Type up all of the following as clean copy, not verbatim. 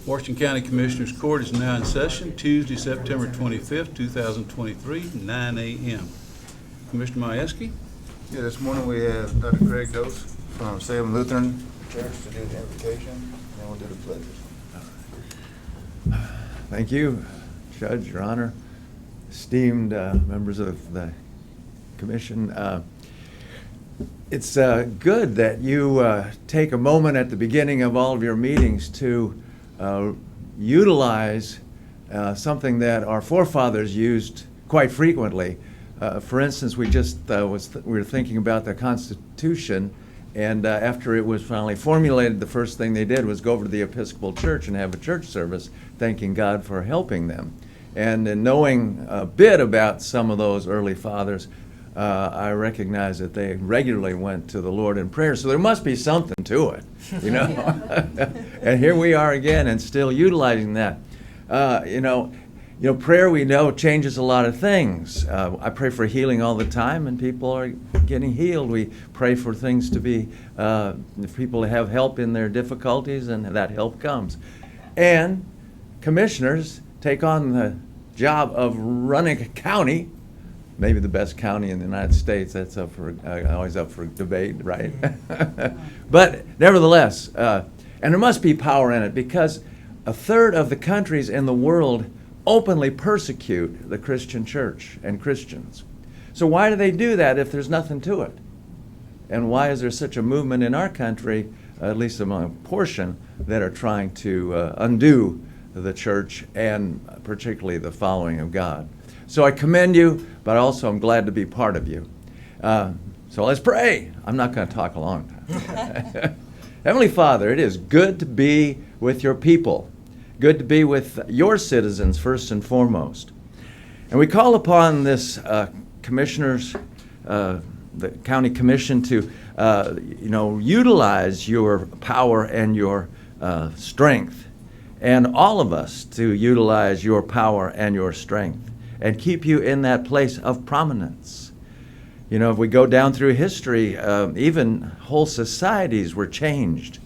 Washington County Commissioners Court is now in session, Tuesday, September 25th, 2023, 9 a.m. Commissioner Majewski? Yeah, this morning we have Dr. Craig Dose from Salem Lutheran Church to do the invocation, and we'll do the pledges. Thank you, Judge, Your Honor, esteemed members of the Commission. It's good that you take a moment at the beginning of all of your meetings to utilize something that our forefathers used quite frequently. For instance, we were thinking about the Constitution, and after it was finally formulated, the first thing they did was go over to the Episcopal Church and have a church service, thanking God for helping them. And in knowing a bit about some of those early fathers, I recognize that they regularly went to the Lord in prayer. So there must be something to it, you know. And here we are again, and still utilizing that. Prayer, we know, changes a lot of things. I pray for healing all the time, and people are getting healed. We pray for things to be, if people have help in their difficulties, and that help comes. And commissioners take on the job of running a county, maybe the best county in the United States. That's always up for debate, right? But nevertheless, and there must be power in it, because a third of the countries in the world openly persecute the Christian church and Christians. So why do they do that if there's nothing to it? And why is there such a movement in our country, at least among a portion, that are trying to undo the church and particularly the following of God? So I commend you, but also I'm glad to be part of you. So let's pray. I'm not going to talk a long time. Heavenly Father, it is good to be with your people. Good to be with your citizens first and foremost. And we call upon this commissioners, the county commission, to utilize your power and your strength, and all of us to utilize your power and your strength, and keep you in that place of prominence. You know, if we go down through history, even whole societies were changed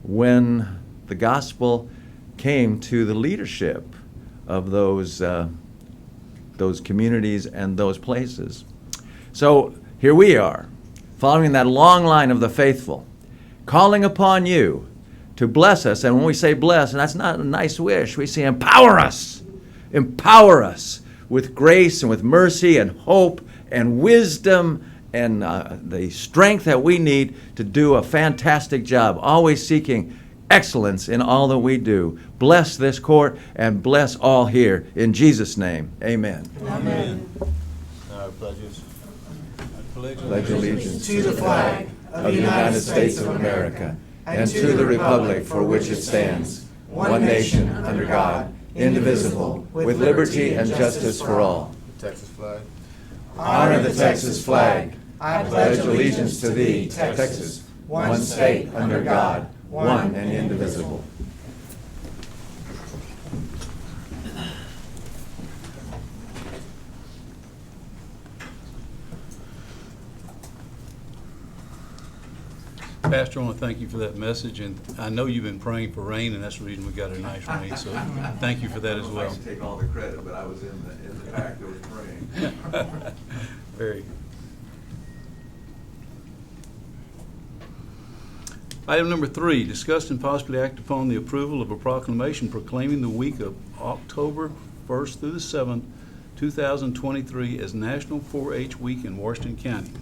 when the gospel came to the leadership of those communities and those places. So here we are, following that long line of the faithful, calling upon you to bless us. And when we say bless, and that's not a nice wish, we say empower us with grace and with mercy and hope and wisdom and the strength that we need to do a fantastic job, always seeking excellence in all that we do. Bless this court and bless all here. In Jesus' name, amen. Amen. Our pledges. Pledge allegiance to the flag of the United States of America and to the republic for which it stands, one nation, under God, indivisible, with liberty and justice for all. The Texas flag. Honor the Texas flag. I pledge allegiance to thee, Texas, one state under God, one and indivisible. Pastor, I want to thank you for that message, and I know you've been praying for rain, and that's the reason we got a nice rain, so thank you for that as well. I should take all the credit, but I was in the back that was praying. Very. Item number 3, discuss and possibly act upon the approval of a proclamation proclaiming the week of October 1st through the 7th, 2023 as National 4-H Week in Washington County.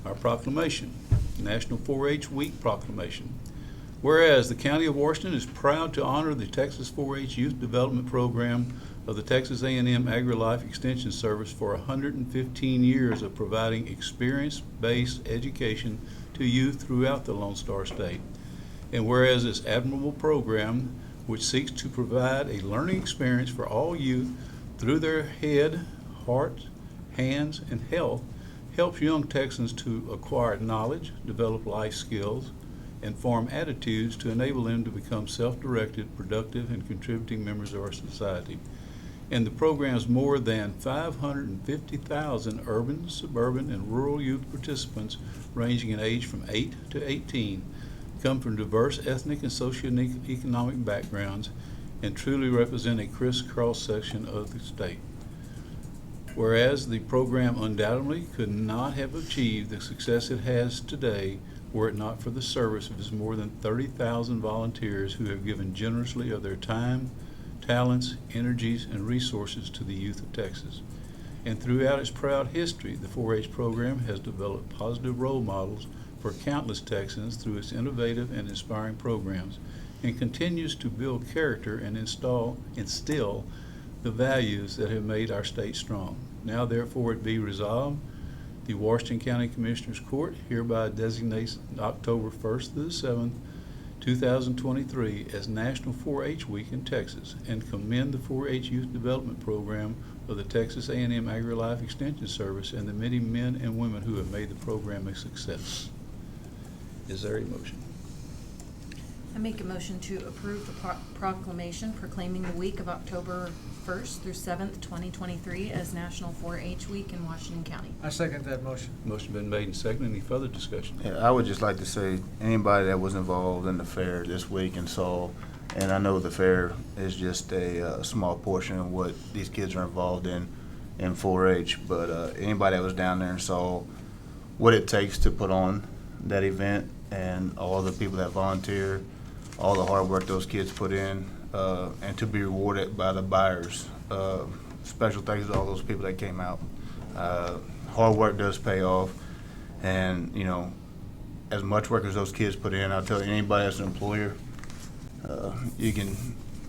Our proclamation, National 4-H Week Proclamation. Whereas the County of Washington is proud to honor the Texas 4-H Youth Development Program of the Texas A&M Agri-Life Extension Service for 115 years of providing experience-based education to youth throughout the Lone Star State. And whereas this admirable program, which seeks to provide a learning experience for all youth through their head, heart, hands, and health, helps young Texans to acquire knowledge, develop life skills, and form attitudes to enable them to become self-directed, productive, and contributing members of our society. And the program's more than 550,000 urban, suburban, and rural youth participants ranging in age from 8 to 18 come from diverse ethnic and socioeconomic backgrounds, and truly represent a crisscross section of the state. Whereas the program undoubtedly could not have achieved the success it has today were it not for the service of its more than 30,000 volunteers who have given generously of their time, talents, energies, and resources to the youth of Texas. And throughout its proud history, the 4-H program has developed positive role models for countless Texans through its innovative and inspiring programs, and continues to build character and instill the values that have made our state strong. Now therefore it be resolved, the Washington County Commissioners Court hereby designates October 1st through the 7th, 2023 as National 4-H Week in Texas, and commend the 4-H Youth Development Program of the Texas A&M AgriLife Extension Service and the many men and women who have made the program a success. Is there a motion? I make a motion to approve the proclamation proclaiming the week of October 1st through 7th, 2023 as National 4-H Week in Washington County. I second that motion. Motion been made and seconded. Any further discussion? Yeah, I would just like to say, anybody that was involved in the fair this week and saw, and I know the fair is just a small portion of what these kids are involved in 4-H, but anybody that was down there and saw what it takes to put on that event and all the people that volunteer, all the hard work those kids put in, and to be rewarded by the buyers. Special thanks to all those people that came out. Hard work does pay off, and you know, as much work as those kids put in, I'll tell you, anybody that's an employer, you can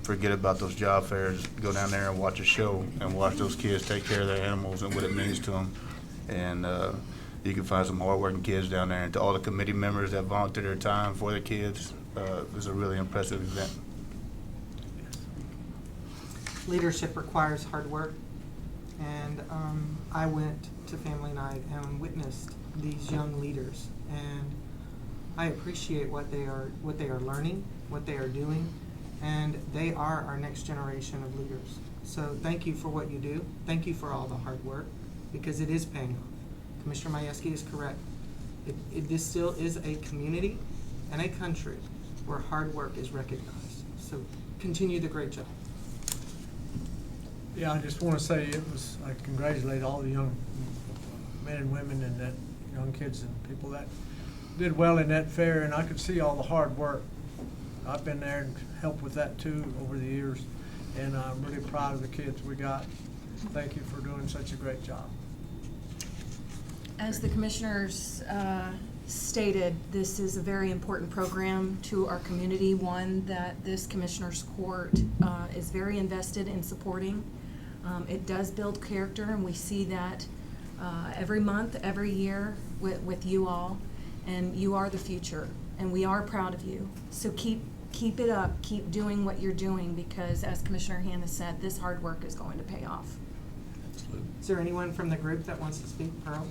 forget about those job fairs. Go down there and watch a show and watch those kids take care of their animals and what it means to them. And you can find some hard-working kids down there. And to all the committee members that volunteer their time for the kids, it was a really impressive event. Leadership requires hard work, and I went to family night and witnessed these young leaders, and I appreciate what they are learning, what they are doing, and they are our next generation of leaders. So thank you for what you do. Thank you for all the hard work, because it is paying off. Commissioner Majewski is correct. This still is a community and a country where hard work is recognized. So continue the great job. Yeah, I just want to say I congratulate all the young men and women and that young kids and people that did well in that fair, and I could see all the hard work. I've been there and helped with that too over the years, and I'm really proud of the kids we got. Thank you for doing such a great job. As the commissioners stated, this is a very important program to our community, one that this Commissioners Court is very invested in supporting. It does build character, and we see that every month, every year with you all, and you are the future, and we are proud of you. So keep it up, keep doing what you're doing, because as Commissioner Hannah said, this hard work is going to pay off. Absolutely. Is there anyone from the group that wants to speak? Pearl?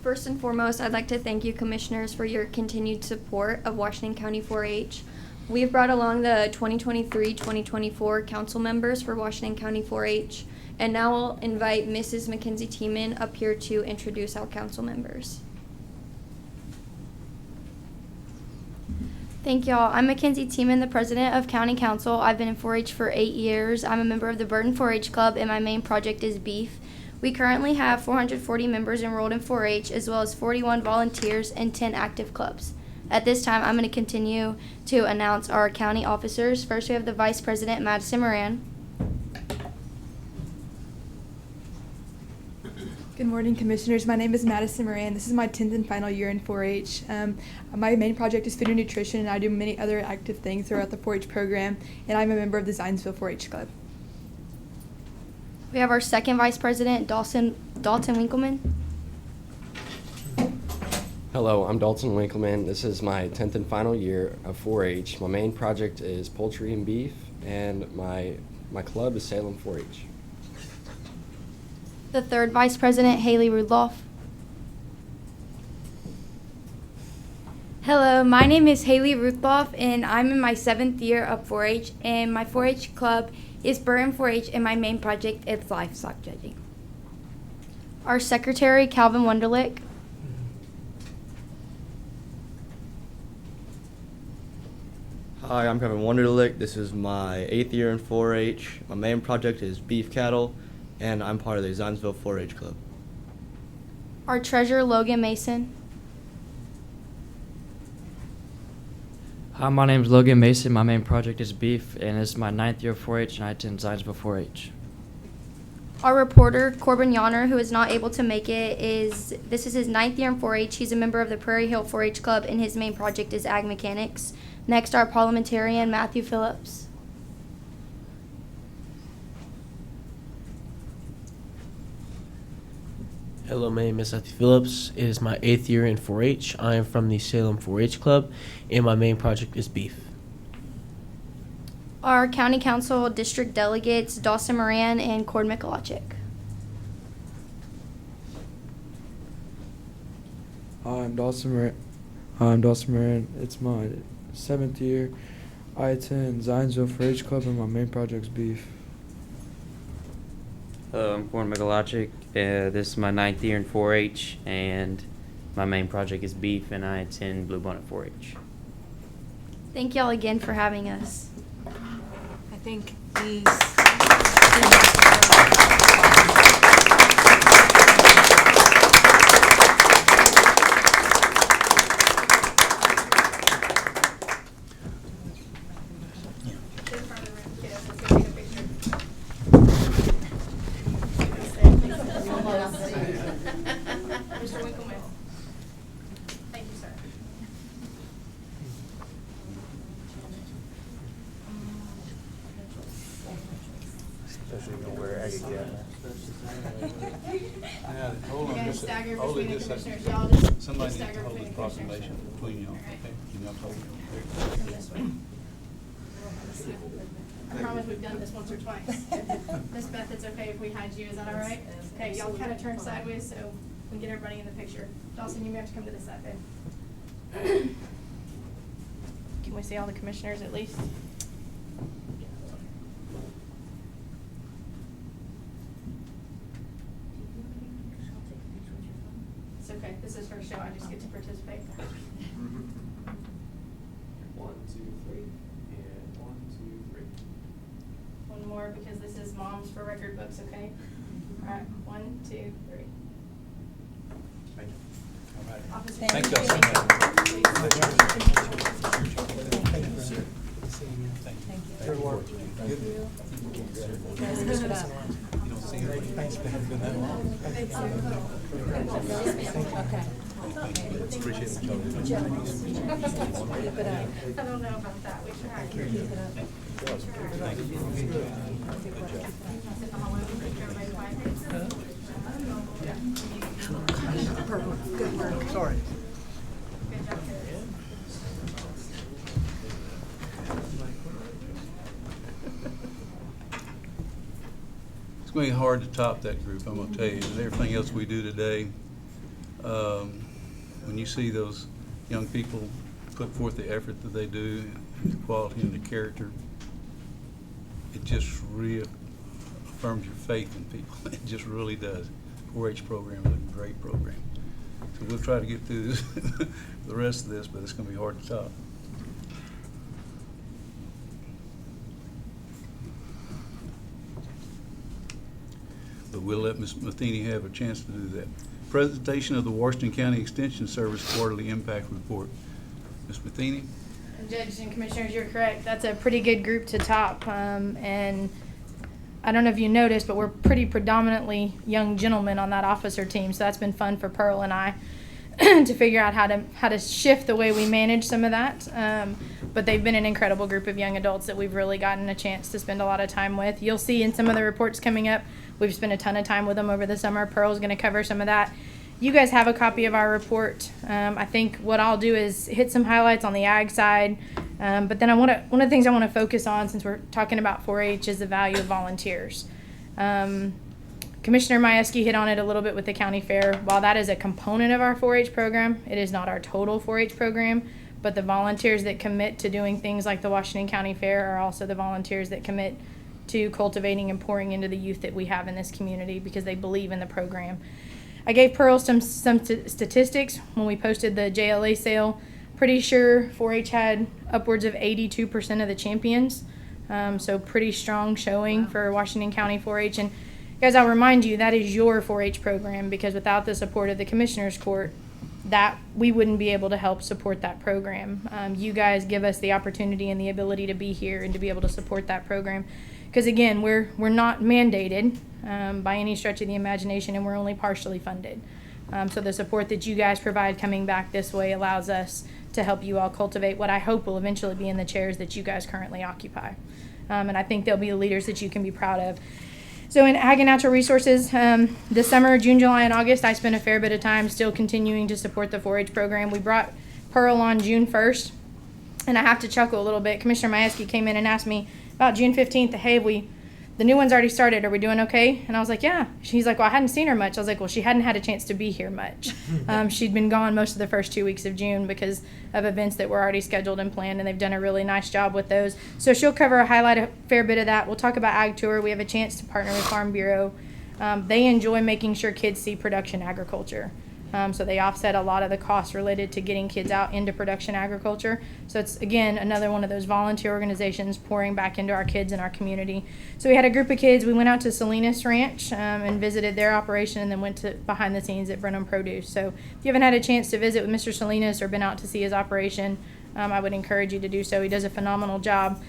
First and foremost, I'd like to thank you, Commissioners, for your continued support of Washington County 4-H. We've brought along the 2023-2024 council members for Washington County 4-H, and now I'll invite Mrs. Mackenzie Tiemann up here to introduce our council members. Thank y'all. I'm Mackenzie Tiemann, the president of County Council. I've been in 4-H for 8 years. I'm a member of the Burton 4-H Club, and my main project is beef. We currently have 440 members enrolled in 4-H, as well as 41 volunteers and 10 active clubs. At this time, I'm going to continue to announce our county officers. First, we have the Vice President, Madison Moran. Good morning, Commissioners. My name is Madison Moran. This is my 10th and final year in 4-H. My main project is food and nutrition, and I do many other active things throughout the 4-H program, and I'm a member of the Zionsville 4-H Club. We have our second Vice President, Dalton Winkleman. Hello, I'm Dalton Winkleman. This is my 10th and final year of 4-H. My main project is poultry and beef, and my club is Salem 4-H. The third Vice President, Haley Rudloff. Hello, my name is Haley Rudloff, and I'm in my 7th year of 4-H, and my 4-H club is Burton 4-H, and my main project is livestock judging. Our Secretary, Calvin Wunderlich. Hi, I'm Kevin Wonderlick. This is my 8th year in 4-H. My main project is beef cattle, and I'm part of the Zionsville 4-H Club. Our treasurer, Logan Mason. Hi, my name is Logan Mason. My main project is beef, and it's my 9th year of 4-H, and I attend Zionsville 4-H. Our reporter, Corbin Yonner, who is not able to make it, this is his 9th year in 4-H. He's a member of the Prairie Hill 4-H Club, and his main project is ag mechanics. Next, our parliamentarian, Matthew Phillips. Hello, my name is Matthew Phillips. It is my 8th year in 4-H. I am from the Salem 4-H Club, and my main project is beef. Our county council district delegates, Dawson Moran and Cord Mikulachik. Hi, I'm Dawson Moran. It's my 7th year. I attend Zionsville 4-H Club, and my main project is beef. Hello, I'm Cord Mikulachik. This is my 9th year in 4-H, and my main project is beef, and I attend Bluebonnet 4-H. Thank y'all again for having us. I think these. Mr. Winkleman. Thank you, sir. Hold on, Okay, just stagger hold it between the just a second. commissioners. Y'all just Somebody needs stagger to hold between this the commissioners. proclamation between y'all, All right. okay? Can y'all hold it? Come this way. I promise we've done this once or twice. Miss Beth, it's okay if we hide you, is that all right? Okay, y'all kind of turn sideways so we can get everybody in the picture. Dawson, you may have to come to this side, babe. Can we see all the commissioners at least? It's okay, this is her show, I just get to participate. 1, 2, 3, and 1, 2, 3. One more because this is Moms for Record Books, okay? All right, 1, 2, 3. Thank you. All right. Officer, Thank y'all so thank much. Thank you. Good work. You don't see it. Thanks, Ben. It's been that long. Okay. Appreciate what y'all do. I don't know about that, we tried. Thank you. Good work. Sorry. Good job, It's going to be hard to top that group, I'm going to tell you. And everything else we do today, when you see those young people put forth the effort that they do, the quality and the character, it just reaffirms your faith in people. It just really does. 4-H program is a great program. So we'll try to get through this, the rest of this, but it's going to be hard to top. But we'll let Ms. Matheny have a chance to do that. Presentation of the Washington County Extension Service Quarterly Impact Report. Ms. Matheny? Judges and Commissioners, you're correct. That's a pretty good group to top. And I don't know if you noticed, but we're pretty predominantly young gentlemen on that officer team. So that's been fun for Pearl and I to figure out how to shift the way we manage some of that. But they've been an incredible group of young adults that we've really gotten a chance to spend a lot of time with. You'll see in some of the reports coming up, we've spent a ton of time with them over the summer. Pearl's going to cover some of that. You guys have a copy of our report. I think what I'll do is hit some highlights on the ag side, but then one of the things I want to focus on, since we're talking about 4-H, is the value of volunteers. Commissioner Majewski hit on it a little bit with the county fair. While that is a component of our 4-H program, it is not our total 4-H program, but the volunteers that commit to doing things like the Washington County Fair are also the volunteers that commit to cultivating and pouring into the youth that we have in this community because they believe in the program. I gave Pearl some statistics when we posted the JLA sale. Pretty sure 4-H had upwards of 82% of the champions. So pretty strong showing for Washington County 4-H. And guys, I'll remind you, that is your 4-H program, because without the support of the Commissioners Court, that we wouldn't be able to help support that program. You guys give us the opportunity and the ability to be here and to be able to support that program. Because again, we're not mandated by any stretch of the imagination, and we're only partially funded. So the support that you guys provide coming back this way allows us to help you all cultivate what I hope will eventually be in the chairs that you guys currently occupy. And I think they'll be the leaders that you can be proud of. So in Ag and Natural Resources, this summer, June, July, and August, I spent a fair bit of time still continuing to support the 4-H program. We brought Pearl on June 1st, and I have to chuckle a little bit. Commissioner Majewski came in and asked me about June 15th, hey, the new one's already started. Are we doing okay? And I was like, yeah. She's like, well, I hadn't seen her much. I was like, well, she hadn't had a chance to be here much. She'd been gone most of the first 2 weeks of June because of events that were already scheduled and planned, and they've done a really nice job with those. So she'll highlight a fair bit of that. We'll talk about Ag Tour. We have a chance to partner with Farm Bureau. They enjoy making sure kids see production agriculture. So they offset a lot of the costs related to getting kids out into production agriculture. So it's, again, another one of those volunteer organizations pouring back into our kids and our community. So we had a group of kids. We went out to Salinas Ranch and visited their operation, and then went to behind the scenes at Brenham Produce. So if you haven't had a chance to visit with Mr. Salinas or been out to see his operation, I would encourage you to do so. He does a phenomenal job.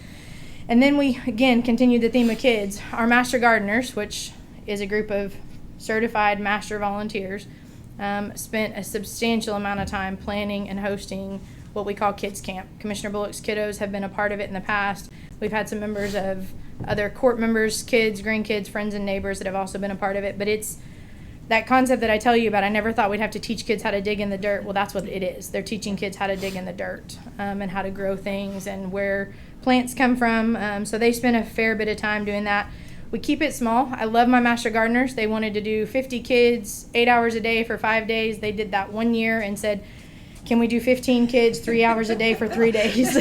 And then we, again, continued the theme of kids. Our Master Gardeners, which is a group of certified master volunteers, spent a substantial amount of time planning and hosting what we call Kids Camp. Commissioner Bullock's kiddos have been a part of it in the past. We've had some members of other court members, kids, grandkids, friends, and neighbors that have also been a part of it. But it's that concept that I tell you about. I never thought we'd have to teach kids how to dig in the dirt. Well, that's what it is. They're teaching kids how to dig in the dirt and how to grow things and where plants come from. So they spent a fair bit of time doing that. We keep it small. I love my Master Gardeners. They wanted to do 50 kids, 8 hours a day for 5 days. They did that 1 year and said, can we do 15 kids, 3 hours a day for 3 days?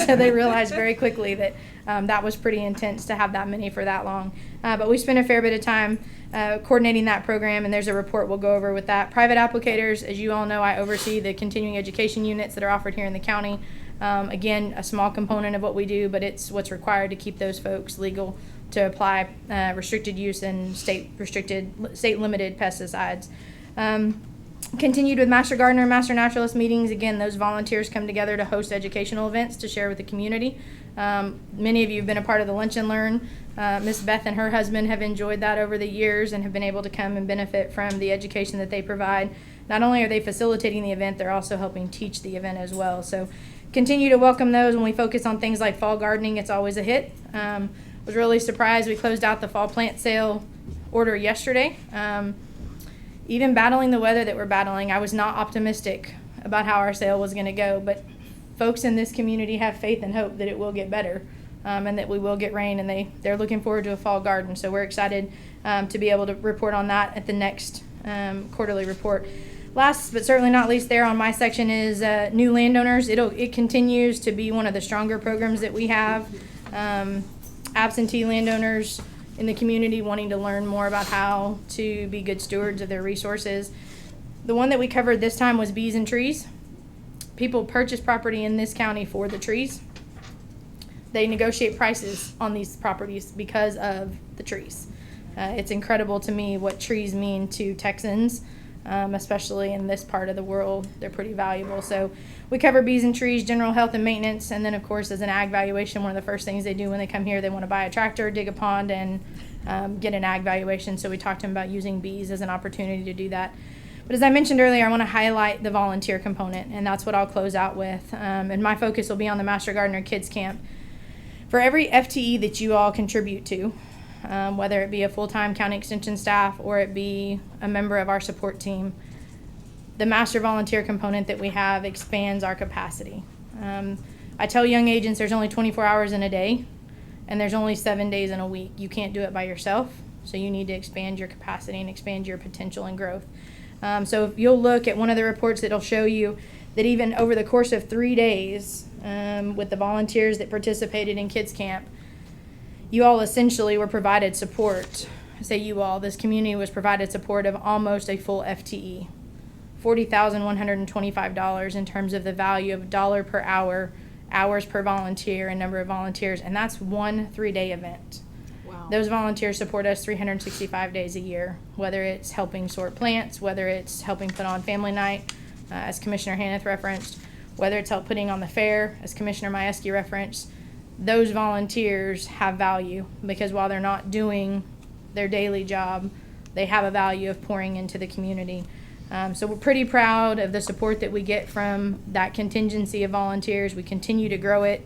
So they realized very quickly that that was pretty intense to have that many for that long. But we spent a fair bit of time coordinating that program, and there's a report we'll go over with that. Private applicators, as you all know, I oversee the continuing education units that are offered here in the county. Again, a small component of what we do, but it's what's required to keep those folks legal to apply restricted use and state limited pesticides. Continued with Master Gardener, Master Naturalist meetings. Again, those volunteers come together to host educational events to share with the community. Many of you have been a part of the Lunch and Learn. Miss Beth and her husband have enjoyed that over the years and have been able to come and benefit from the education that they provide. Not only are they facilitating the event, they're also helping teach the event as well. So continue to welcome those. When we focus on things like fall gardening, it's always a hit. Was really surprised. We closed out the fall plant sale order yesterday. Even battling the weather that we're battling, I was not optimistic about how our sale was going to go, but folks in this community have faith and hope that it will get better and that we will get rain, and they're looking forward to a fall garden. So we're excited to be able to report on that at the next quarterly report. Last but certainly not least there on my section is new landowners. It continues to be one of the stronger programs that we have. Absentee landowners in the community wanting to learn more about how to be good stewards of their resources. The one that we covered this time was bees and trees. People purchase property in this county for the trees. They negotiate prices on these properties because of the trees. It's incredible to me what trees mean to Texans, especially in this part of the world. They're pretty valuable. So we cover bees and trees, general health and maintenance, and then of course as an ag valuation, one of the first things they do when they come here, they want to buy a tractor, dig a pond, and get an ag valuation. So we talked to them about using bees as an opportunity to do that. But as I mentioned earlier, I want to highlight the volunteer component, and that's what I'll close out with. And my focus will be on the Master Gardener Kids Camp. For every FTE that you all contribute to, whether it be a full-time county extension staff or it be a member of our support team, the master volunteer component that we have expands our capacity. I tell young agents there's only 24 hours in a day and there's only 7 days in a week. You can't do it by yourself, so you need to expand your capacity and expand your potential and growth. So if you'll look at one of the reports, it'll show you that even over the course of 3 days with the volunteers that participated in Kids Camp, you all essentially were provided support. I say you all, this community was provided support of almost a full FTE $40,125 in terms of the value of dollar per hour, hours per volunteer, and number of volunteers, and that's one 3-day event. Wow. Those volunteers support us 365 days a year, whether it's helping sort plants, whether it's helping put on family night, as Commissioner Hanneth referenced, whether it's help putting on the fair, as Commissioner Majewski referenced. Those volunteers have value because while they're not doing their daily job, they have a value of pouring into the community. So we're pretty proud of the support that we get from that contingency of volunteers. We continue to grow it.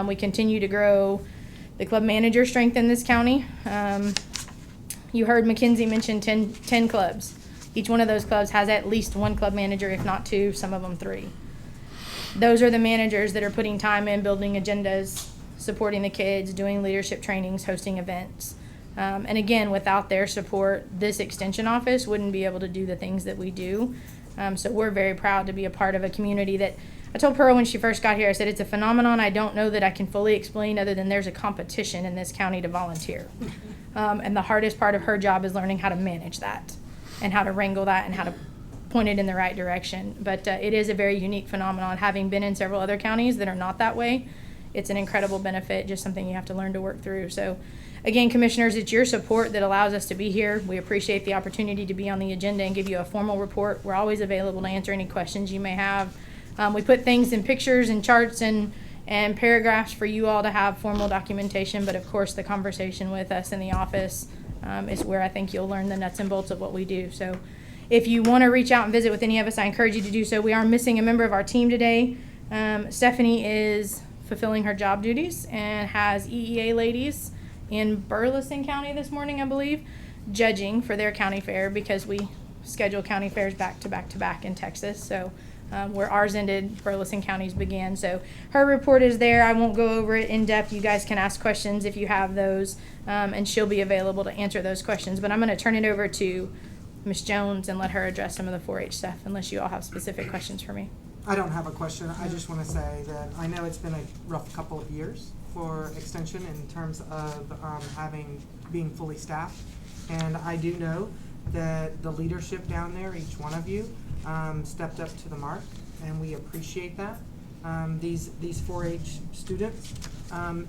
We continue to grow the club manager strength in this county. You heard Mackenzie mention 10 clubs. Each one of those clubs has at least one club manager, if not two, some of them 3. Those are the managers that are putting time in, building agendas, supporting the kids, doing leadership trainings, hosting events. And again, without their support, this extension office wouldn't be able to do the things that we do. So we're very proud to be a part of a community that, I told Pearl when she first got here, I said, it's a phenomenon I don't know that I can fully explain other than there's a competition in this county to volunteer. And the hardest part of her job is learning how to manage that and how to wrangle that and how to point it in the right direction. But it is a very unique phenomenon. Having been in several other counties that are not that way, it's an incredible benefit, just something you have to learn to work through. So again, commissioners, it's your support that allows us to be here. We appreciate the opportunity to be on the agenda and give you a formal report. We're always available to answer any questions you may have. We put things in pictures and charts and paragraphs for you all to have formal documentation, but of course the conversation with us in the office is where I think you'll learn the nuts and bolts of what we do. So if you want to reach out and visit with any of us, I encourage you to do so. We are missing a member of our team today. Stephanie is fulfilling her job duties and has EEA ladies in Burleson County this morning, I believe, judging for their county fair because we schedule county fairs back to back to back in Texas. So where ours ended, Burleson County's began. So her report is there. I won't go over it in depth. You guys can ask questions if you have those, and she'll be available to answer those questions. But I'm going to turn it over to Ms. Jones and let her address some of the 4-H stuff, unless you all have specific questions for me. I don't have a question. I just want to say that I know it's been a rough couple of years for Extension in terms of being fully staffed. And I do know that the leadership down there, each one of you, stepped up to the mark, and we appreciate that. These 4-H students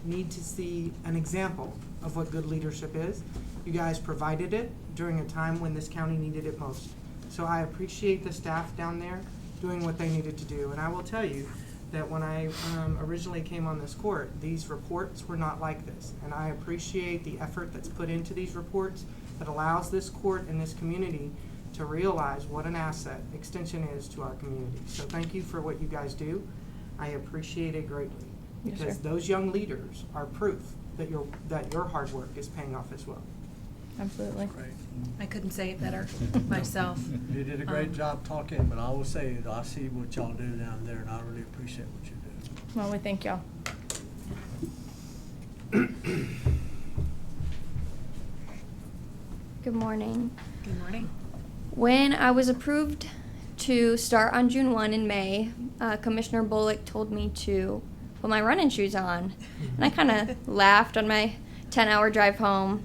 need to see an example of what good leadership is. You guys provided it during a time when this county needed it most. So I appreciate the staff down there doing what they needed to do. And I will tell you that when I originally came on this court, these reports were not like this. And I appreciate the effort that's put into these reports that allows this court and this community to realize what an asset Extension is to our community. So thank you for what you guys do. I appreciate it greatly. Yes, Because sir. those young leaders are proof that your hard work is paying off as well. Absolutely. Great. I couldn't say it better myself. You did a great job talking, but I will say that I see what y'all do down there, and I really appreciate what you do. Well, we thank y'all. Good morning. Good morning. When I was approved to start on June 1 in May, Commissioner Bullock told me to put my running shoes on. And I kind of laughed on my 10-hour drive home.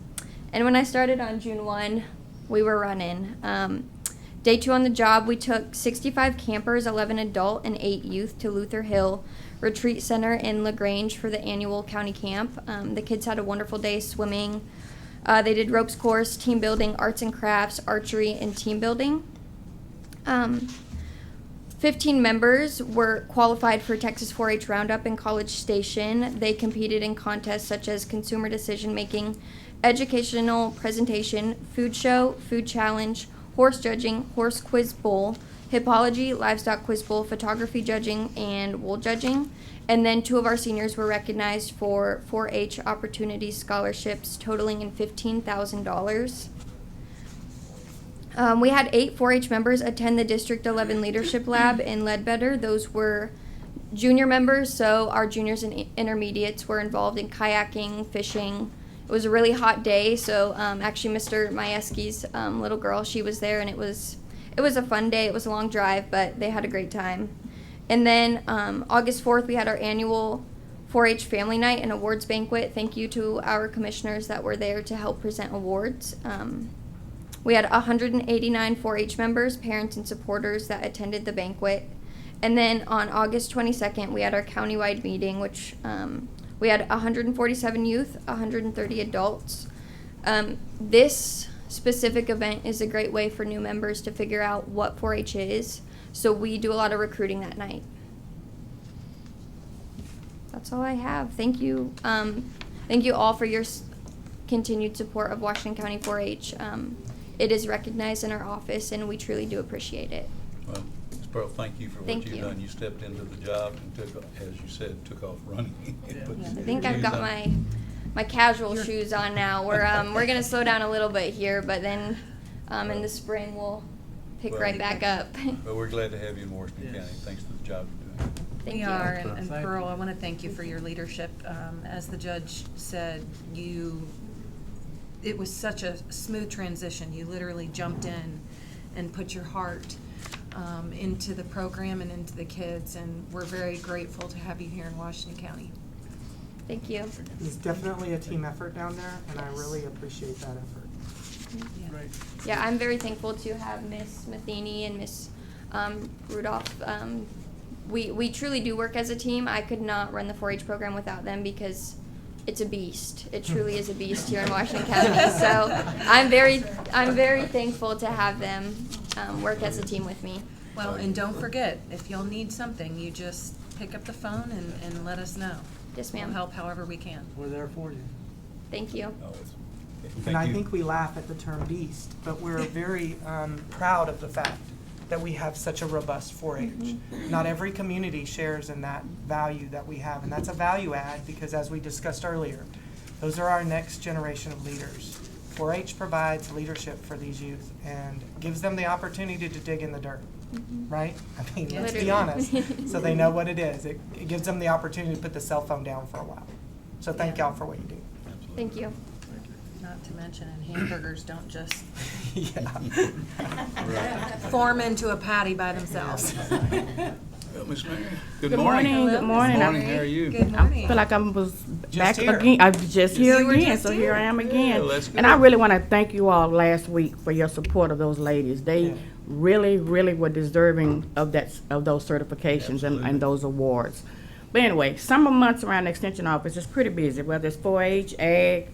And when I started on June 1, we were running. Day 2 on the job, we took 65 campers, 11 adult and 8 youth, to Luther Hill Retreat Center in LaGrange for the annual county camp. The kids had a wonderful day swimming. They did ropes course, team building, arts and crafts, archery, and team building. 15 members were qualified for Texas 4-H Roundup in College Station. They competed in contests such as consumer decision making, educational presentation, food show, food challenge, horse judging, horse quiz bowl, hippology, livestock quiz bowl, photography judging, and wool judging. And then 2 of our seniors were recognized for 4-H Opportunity Scholarships totaling in $15,000. We had 8 4-H members attend the District 11 Leadership Lab in Ledbetter. Those were junior members, so our juniors and intermediates were involved in kayaking, fishing. It was a really hot day, so actually Mr. Majewski's little girl, she was there, and it was a fun day. It was a long drive, but they had a great time. And then August 4th, we had our annual 4-H Family Night and Awards Banquet. Thank you to our commissioners that were there to help present awards. We had 189 4-H members, parents, and supporters that attended the banquet. And then on August 22nd, we had our countywide meeting, which we had 147 youth, 130 adults. This specific event is a great way for new members to figure out what 4-H is. So we do a lot of recruiting that night. That's all I have. Thank you. Thank you all for your continued support of Washington County 4-H. It is recognized in our office, and we truly do appreciate it. Well, Ms. Pearl, thank you for what Thank you've you. done. You stepped into the job and took, as you said, took off running. Put I your think I've shoes got on. my casual shoes on now. We're gonna slow down a little bit here, but then in the spring we'll pick Well, right back up. But we're glad to have you in Washington County. Thanks for the job you're doing. Thank We you. are, and Thank Pearl, I want to thank you for your leadership. As the judge said, it was such a smooth transition. You literally jumped in and put your heart into the program and into the kids, and we're very grateful to have you here in Washington County. Thank you. It's definitely a team effort down there, and I really appreciate that effort. Yeah. Great. Yeah, I'm very thankful to have Miss Matheny and Miss Rudolph. We truly do work as a team. I could not run the 4-H program without them because it's a beast. It truly is a beast here in Washington County. So I'm very thankful to have them work as a team with me. Well, and don't forget, if you'll need something, you just pick up the phone and let us know. Yes, We'll ma'am. help however we can. We're there for you. Thank you. Oh, it's- And I Thank you. think we laugh at the term beast, but we're very proud of the fact that we have such a robust 4-H. Not every community shares in that value that we have, and that's a value add because as we discussed earlier, those are our next generation of leaders. 4-H provides leadership for these youth and gives them the opportunity to dig in the dirt, right? I mean, let's be Literally. honest, so they know what it is. It gives them the opportunity to put the cell phone down for a while. So thank y'all for what you do. Thank you. Not to mention, and hamburgers don't just Yeah. form into a patty by themselves. Well, Ms. Mary, good Good morning. morning, good morning. Good morning, how are you? Good I morning. feel like I was back here. again. I was just here You were again, just so here. here I am again. Yeah, that's And I good. really want to thank you all last week for your support of those ladies. They Yeah. really were deserving of those certifications Absolutely. and those awards. But anyway, summer months around the extension office is pretty busy, whether it's 4-H, ag,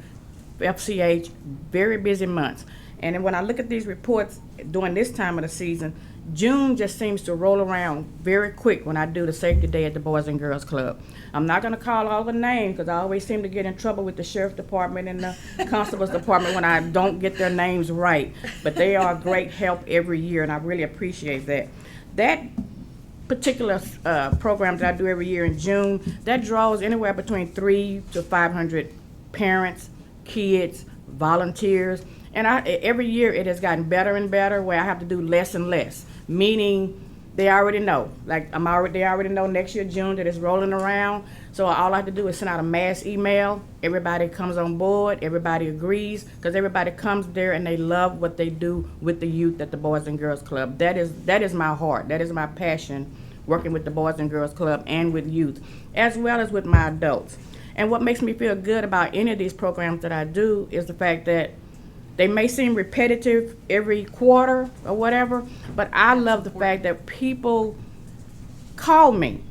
FCH, very busy months. And then when I look at these reports during this time of the season, June just seems to roll around very quick when I do the safety day at the Boys and Girls Club. I'm not gonna call all the names because I always seem to get in trouble with the sheriff department and the constable's department when I don't get their names right. But they are a great help every year and I really appreciate that. That particular program that I do every year in June, that draws anywhere between 300 to 500 parents, kids, volunteers. And every year it has gotten better and better where I have to do less and less, meaning they already know. Like they already know next year, June, that it's rolling around. So all I have to do is send out a mass email. Everybody comes on board, everybody agrees, because everybody comes there and they love what they do with the youth at the Boys and Girls Club. That is my heart, that is my passion, working with the Boys and Girls Club and with youth, as well as with my adults. And what makes me feel good about any of these programs that I do is the fact that they may seem repetitive every quarter or whatever, but I love the fact that people call me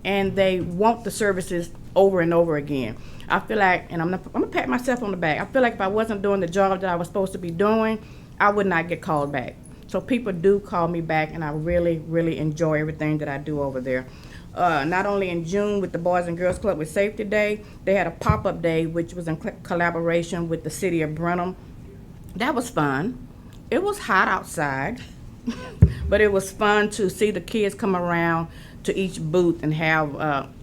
and they want the services over and over again. I feel like, and I'm gonna pat myself on the back, I feel like if I wasn't doing the job that I was supposed to be doing, I would not get called back. So people do call me back and I really, really enjoy everything that I do over there. Not only in June with the Boys and Girls Club with Safety Day, they had a pop-up day which was in collaboration with the city of Brenham. That was fun. It was hot outside, but it was fun to see the kids come around to each booth and have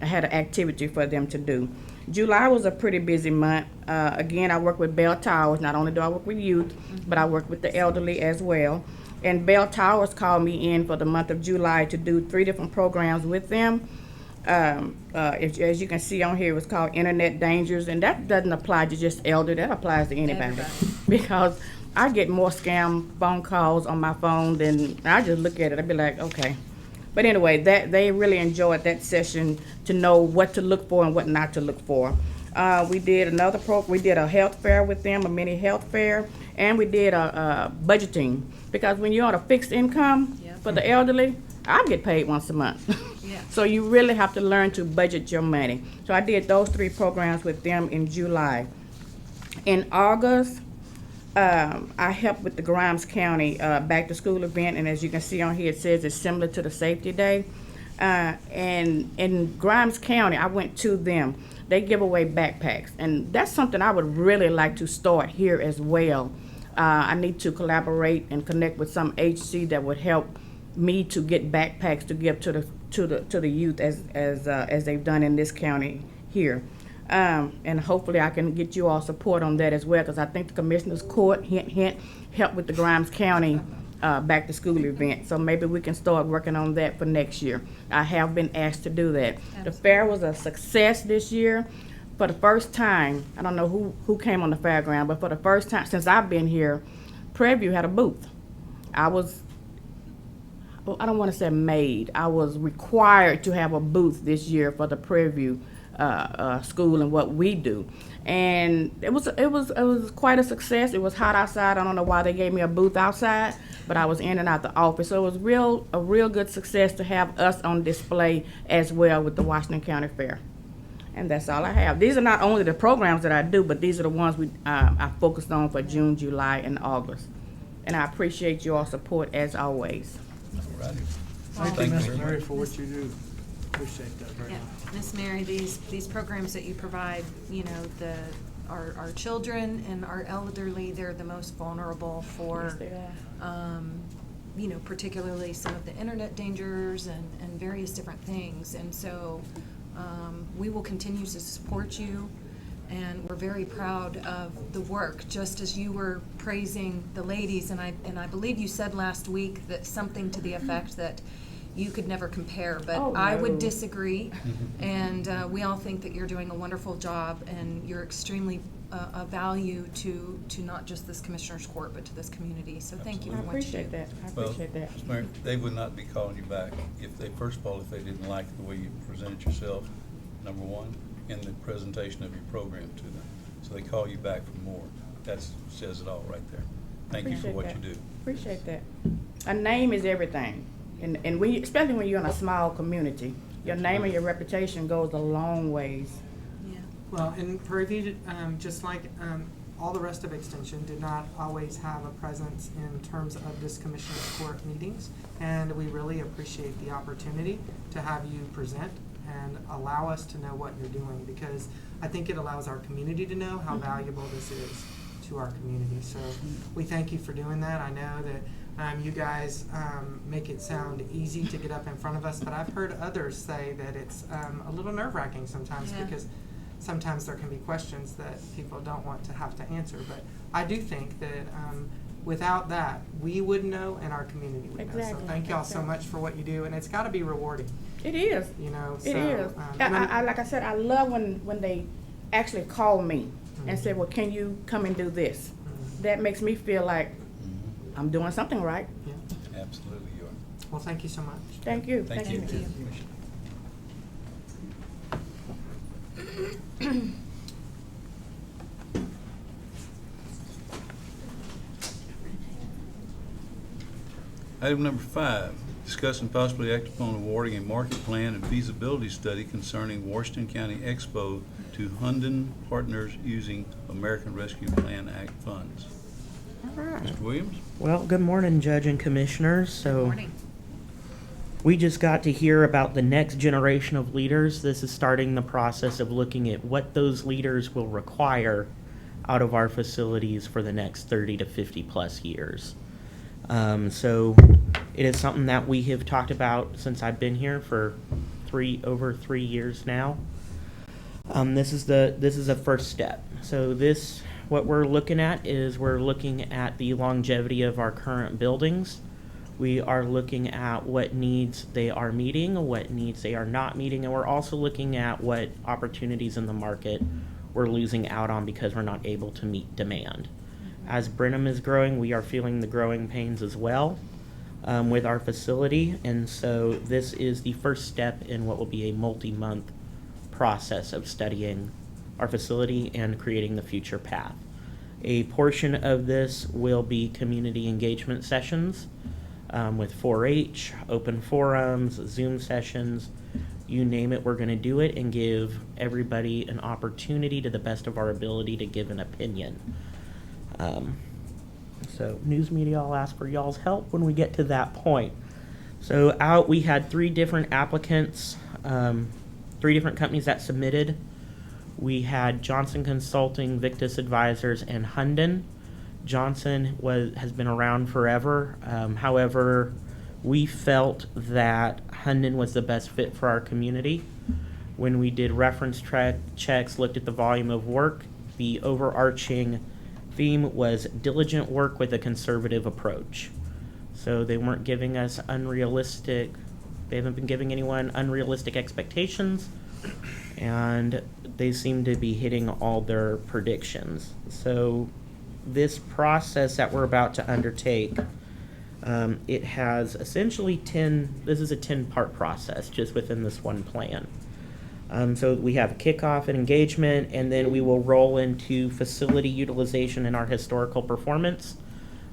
had an activity for them to do. July was a pretty busy month. Again, I work with Bell Towers. Not only do I work with youth, but I work with the elderly as well. And Bell Towers called me in for the month of July to do 3 different programs with them. As you can see on here, it's called Internet Dangers, and that doesn't apply to just elder, that applies to anybody. Because I get more scam phone calls on my phone than, I just look at it, I'd be like, okay. But anyway, they really enjoyed that session to know what to look for and what not to look for. We did we did a health fair with them, a mini health fair, and we did a budgeting. Because when you're on a fixed income for the elderly, I get paid once a month. Yeah. So you really have to learn to budget your money. So I did those 3 programs with them in July. In August, I helped with the Grimes County back to school event, and as you can see on here, it says it's similar to the Safety Day. And in Grimes County, I went to them. They give away backpacks, and that's something I would really like to start here as well. I need to collaborate and connect with some agency that would help me to get backpacks to give to the youth as they've done in this county here. And hopefully I can get you all support on that as well, because I think the Commissioner's Court, hint, hint, helped with the Grimes County back to school event. So maybe we can start working on that for next year. I have been asked to do that. The fair was a success this year. For the first time, I don't know who came on the fairground, but for the first time since I've been here, Prairie View had a booth. I don't want to say made. I was required to have a booth this year for the Prairie View school and what we do, and it was quite a success. It was hot outside. I don't know why they gave me a booth outside, but I was in and out the office, so it was a real good success to have us on display as well with the Washington County Fair. And that's all I have. These are not only the programs that I do, but these are the ones I focused on for June, July, and August. And I appreciate your support as always. All righty. Thank you, Ms. Mary, for what you do. Appreciate that very much. Miss Mary, these programs that you provide, you know, our children and our elderly, they're the most vulnerable for, Yes, they are. you know, particularly some of the internet dangers and various different things. And so we will continue to support you, and we're very proud of the work, just as you were praising the ladies. And I believe you said last week that something to the effect that you could never compare, but Oh, I would no. disagree. And we all think that you're doing a wonderful job, and you're extremely a value to not just this Commissioner's Court, but to this community. So thank you I for what you do. appreciate that. I Well, appreciate that. Ms. Mary, they would not be calling you back if they, first of all, if they didn't like the way you presented yourself, number one, and the presentation of your program to them. So they call you back for more. That says it all right there. Thank you for Appreciate what that. you do. Appreciate that. A name is everything. And when you, especially when you're in a small community, your name and your reputation goes a long ways. Well, and Prairie View, just like all the rest of Extension, did not always have a presence in terms of this Commissioner's Court meetings. And we really appreciate the opportunity to have you present and allow us to know what you're doing, because I think it allows our community to know how valuable this is to our community. So we thank you for doing that. I know that you guys make it sound easy to get up in front of us, but I've heard others say that it's a little nerve-wracking sometimes, Yeah. because sometimes there can be questions that people don't want to have to answer. But I do think that without that, we would know and our community would know. So Exactly. thank y'all so Exactly. much for what you do, and it's got to be rewarding. It is. You know, It so, is. and I'm- I like I said, I love when they actually call me and say, well, can you come and do this? That makes me feel like I'm doing something right. Yeah. Absolutely, you are. Well, thank you so much. Thank you. Thank you. Item number 5, discuss and possibly act upon awarding a market plan and feasibility study concerning Washington County Expo to Hunden Partners using American Rescue Plan Act funds. All right. Mr. Williams? Well, good morning, Judge and Commissioners. So, Morning. we just got to hear about the next generation of leaders. This is starting the process of looking at what those leaders will require out of our facilities for the next 30 to 50 plus years. So, it is something that we have talked about since I've been here for over 3 years now. This is a first step. So what we're looking at is we're looking at the longevity of our current buildings. We are looking at what needs they are meeting, what needs they are not meeting, and we're also looking at what opportunities in the market we're losing out on because we're not able to meet demand. As Brenham is growing, we are feeling the growing pains as well with our facility, and so this is the first step in what will be a multi-month process of studying our facility and creating the future path. A portion of this will be community engagement sessions with 4-H, open forums, Zoom sessions, you name it, we're going to do it and give everybody an opportunity to the best of our ability to give an opinion. So news media, I'll ask for y'all's help when we get to that point. So we had 3 different applicants, 3 different companies that submitted. We had Johnson Consulting, Victus Advisors, and Hunden. Johnson has been around forever. However, we felt that Hunden was the best fit for our community. When we did reference checks, looked at the volume of work, the overarching theme was diligent work with a conservative approach. So they weren't giving us they haven't been giving anyone unrealistic expectations, and they seem to be hitting all their predictions. So this process that we're about to undertake, it has essentially this is a 10-part process just within this one plan. So we have kickoff and engagement, and then we will roll into facility utilization and our historical performance.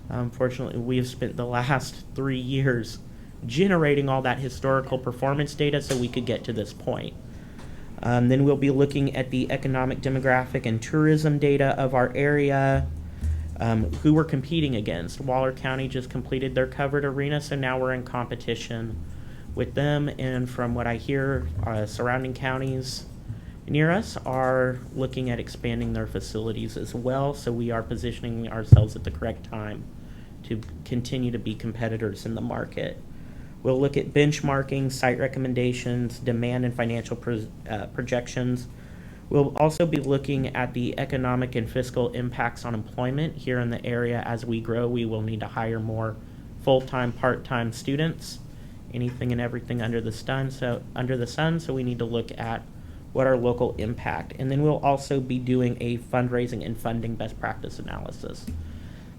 Unfortunately, we have spent the last 3 years generating all that historical performance data so we could get to this point. Then we'll be looking at the economic, demographic, and tourism data of our area, who we're competing against. Waller County just completed their covered arena, so now we're in competition with them. And from what I hear, surrounding counties near us are looking at expanding their facilities as well, so we are positioning ourselves at the correct time to continue to be competitors in the market. We'll look at benchmarking, site recommendations, demand and financial projections. We'll also be looking at the economic and fiscal impacts on employment here in the area. As we grow, we will need to hire more full-time, part-time students, anything and everything under the sun. So we need to look at what our local impact. And then we'll also be doing a fundraising and funding best practice analysis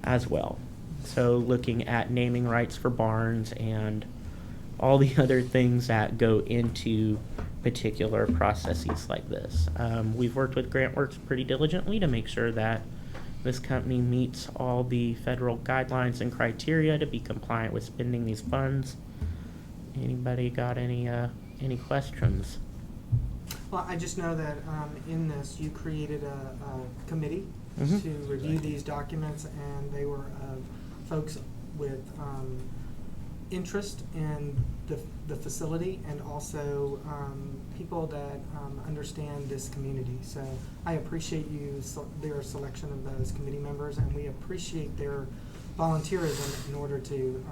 as well. So looking at naming rights for barns and all the other things that go into particular processes like this. We've worked with GrantWorks pretty diligently to make sure that this company meets all the federal guidelines and criteria to be compliant with spending these funds. Anybody got any questions? Well, I just know that in this, you created a committee Mhm. to review these documents, and they were folks with interest in the facility, and also people that understand this community. So I appreciate their selection of those committee members, and we appreciate their volunteerism in order to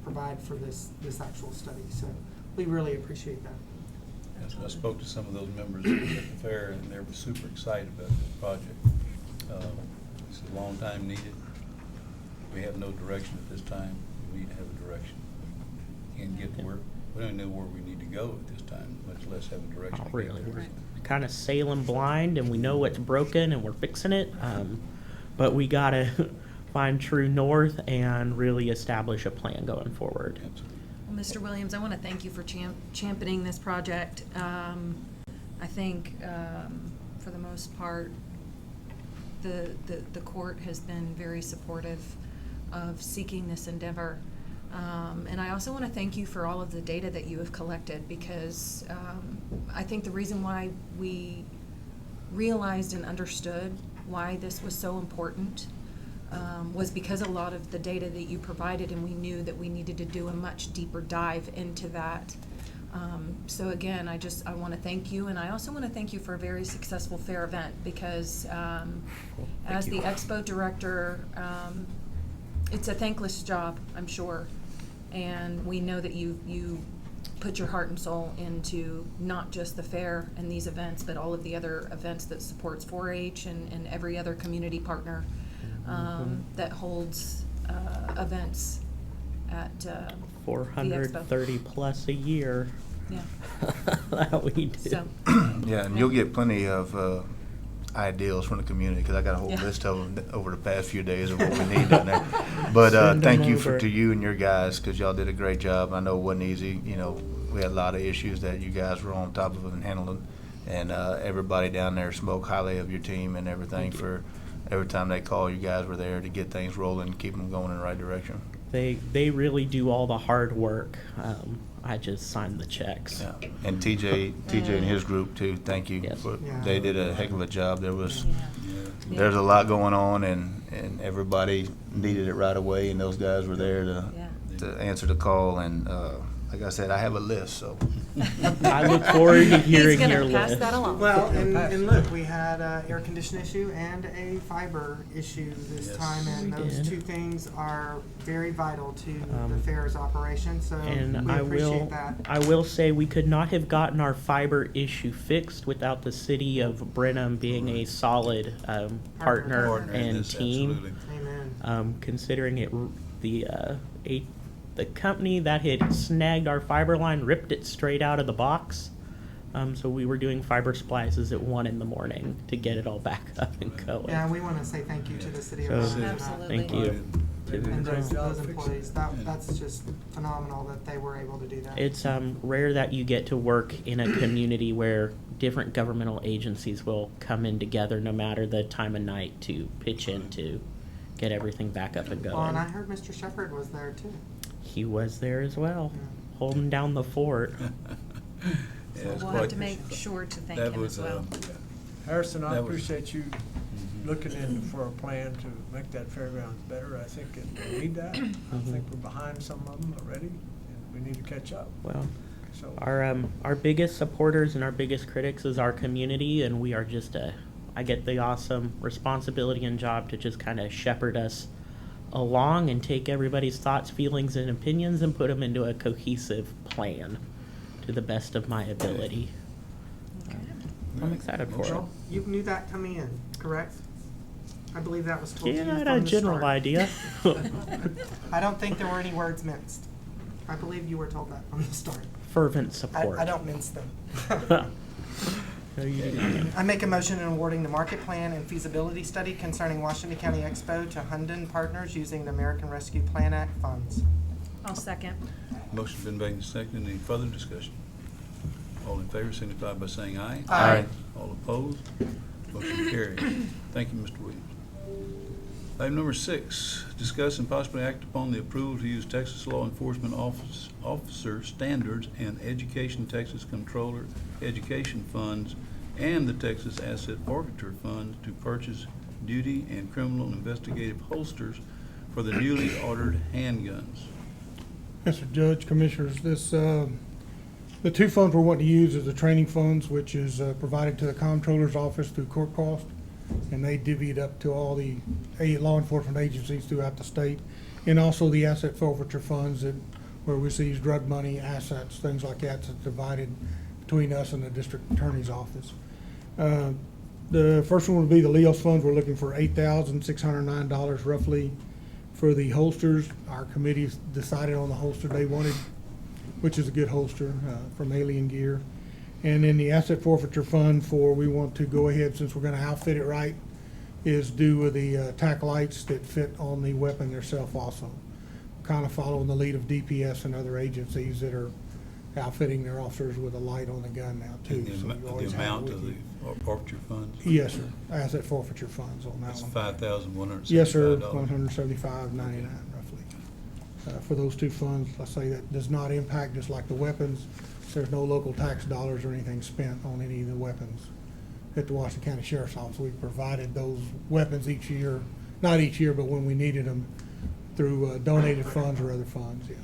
provide for this actual study. So we really appreciate that. Yes, I spoke to some of those members at the fair, and they were super excited about this project. It's a long time needed. We have no direction at this time. We need to have a direction. Can't get to where, we don't know where we need to go at this time, much less have a direction. Not really. We're kind of sailing blind, and we know what's broken, and we're fixing it. But we gotta find true north and really establish a plan going forward. Well, Mr. Williams, I want to thank you for championing this project. I think, for the most part, the court has been very supportive of seeking this endeavor. And I also want to thank you for all of the data that you have collected, because I think the reason why we realized and understood why this was so important was because a lot of the data that you provided, and we knew that we needed to do a much deeper dive into that. So again, I want to thank you, and I also want to thank you for a very successful fair event, because as the expo director, it's a thankless job, I'm sure, and we know that you put your heart and soul into not just the fair and these events, but all of the other events that supports 4-H and every other community partner that holds events at the 430 expo. plus a year. Yeah. That we do. So, Yeah, and you'll get plenty of ideals from the community, because I got a whole Yeah. list of them over the past few days of what we need down there. But Send thank them you over. to you and your guys, because y'all did a great job. I know it wasn't easy. You know, we had a lot of issues that you guys were on top of and handling And everybody down there spoke highly of your team and everything. For every time they call, you guys were there to get things rolling and keep them going in the right direction. They really do all the hard work. I just sign the checks. Yeah. And TJ and his group too, thank you. Yes. They did a heck of a job. There's a lot going on, and everybody needed it right away, and those guys were there to answer the call. And like I said, I have a list, so. I look forward to hearing He's your gonna pass list. that along. Well, and look, we had a air condition issue and a fiber issue this time, and We those did. two things are very vital to the fair's operation, so And we I appreciate will, that. I will say we could not have gotten our fiber issue fixed without the city of Brenham being a solid partner and yes, team. absolutely. Amen. Considering it, the company that had snagged our fiber line ripped it straight out of the box. So we were doing fiber splices at 1 a.m. to get it all back up and going. Yeah, we want to say thank you to the city of So, Brenham. Absolutely. thank you. And Great job those fixing employees, it. that's just phenomenal that they were able to do that. It's rare that you get to work in a community where different governmental agencies will come in together no matter the time of night to pitch in to get everything back up and going. Well, and I heard Mr. Shepherd was there too. He was there as well, holding down the fort. Yeah, So it's we'll quite- have to make sure to thank that him was, as well. Harrison, I That was- appreciate you looking in for a plan to make that fairgrounds better. I think we need that. I think we're behind some of them already, and we need to catch up. Well, So, our biggest supporters and our biggest critics is our community, and we are just I get the awesome responsibility and job to just kind of shepherd us along and take everybody's thoughts, feelings, and opinions and put them into a cohesive plan to the best of my ability. I'm excited for it. Well, you knew that coming in, correct? I believe that was told to you Yeah, I from had a the general start. idea. I don't think there were any words minced. I believe you were told that from the start. Fervent support. I don't mince them. No, you didn't. I make a motion in awarding the market plan and feasibility study concerning Washington County Expo to Hunden Partners using the American Rescue Plan Act funds. I'll second. Motion's been made and seconded. Any further discussion? All in favor signify by saying aye. Aye. All opposed? Motion carried. Thank you, Mr. Williams. Item number 6, discuss and possibly act upon the approval to use Texas Law Enforcement Officer Standards and Education Texas Controller Education Funds and the Texas Asset Forfeiture Fund to purchase duty and criminal investigative holsters for the newly ordered handguns. Yes, sir, Judge, Commissioners, the two funds we're wanting to use is the training funds, which is provided to the comptroller's office through court cost, and they divvy it up to all the law enforcement agencies throughout the state, and also the asset forfeiture funds where we seize drug money, assets, things like that, that's divided between us and the district attorney's office. The first one would be the Leos funds. We're looking for $8,609 roughly for the holsters. Our committee decided on the holster they wanted, which is a good holster from Alien Gear. And then the asset forfeiture fund we want to go ahead, since we're going to outfit it right, is do the tack lights that fit on the weapon themselves also. Kind of following the lead of DPS and other agencies that are outfitting their officers with a light on the gun now too. And So you the always have it amount with of the you. forfeiture funds? Yes, sir. Asset forfeiture funds on that That's one. $5,175. Yes, sir, $175.99 roughly. For those two funds, let's say that does not impact, just like the weapons, there's no local tax dollars or anything spent on any of the weapons at the Washington County Sheriff's Office. We provided those weapons each year, not each year, but when we needed them through donated funds or other funds, yeah.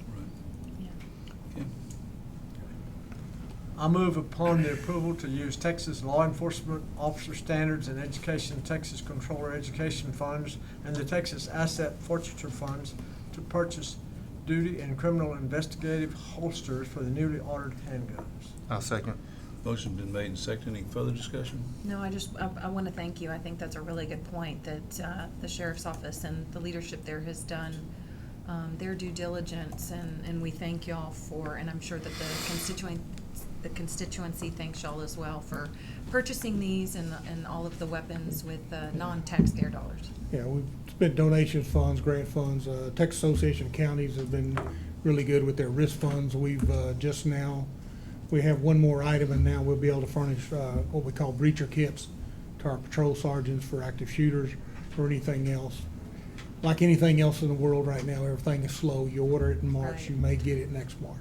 I move upon the approval to use Texas Law Enforcement Officer Standards and Education Texas Controller Education Funds and the Texas Asset Forfeiture Funds to purchase duty and criminal investigative holsters for the newly ordered handguns. I'll second. Motion's been made and seconded. Any further discussion? No, I want to thank you. I think that's a really good point that the sheriff's office and the leadership there has done their due diligence, and we thank y'all for, and I'm sure that the constituency thanks y'all as well for purchasing these and all of the weapons with non-taxpayer dollars. Yeah, we've spent donations funds, grant funds. Texas Association of Counties has been really good with their risk funds. We've just now we have one more item, and now we'll be able to furnish what we call breacher kits to our patrol sergeants for active shooters or anything else. Like anything else in the world right now, everything is slow. You order it in March, Right. you may get it next March.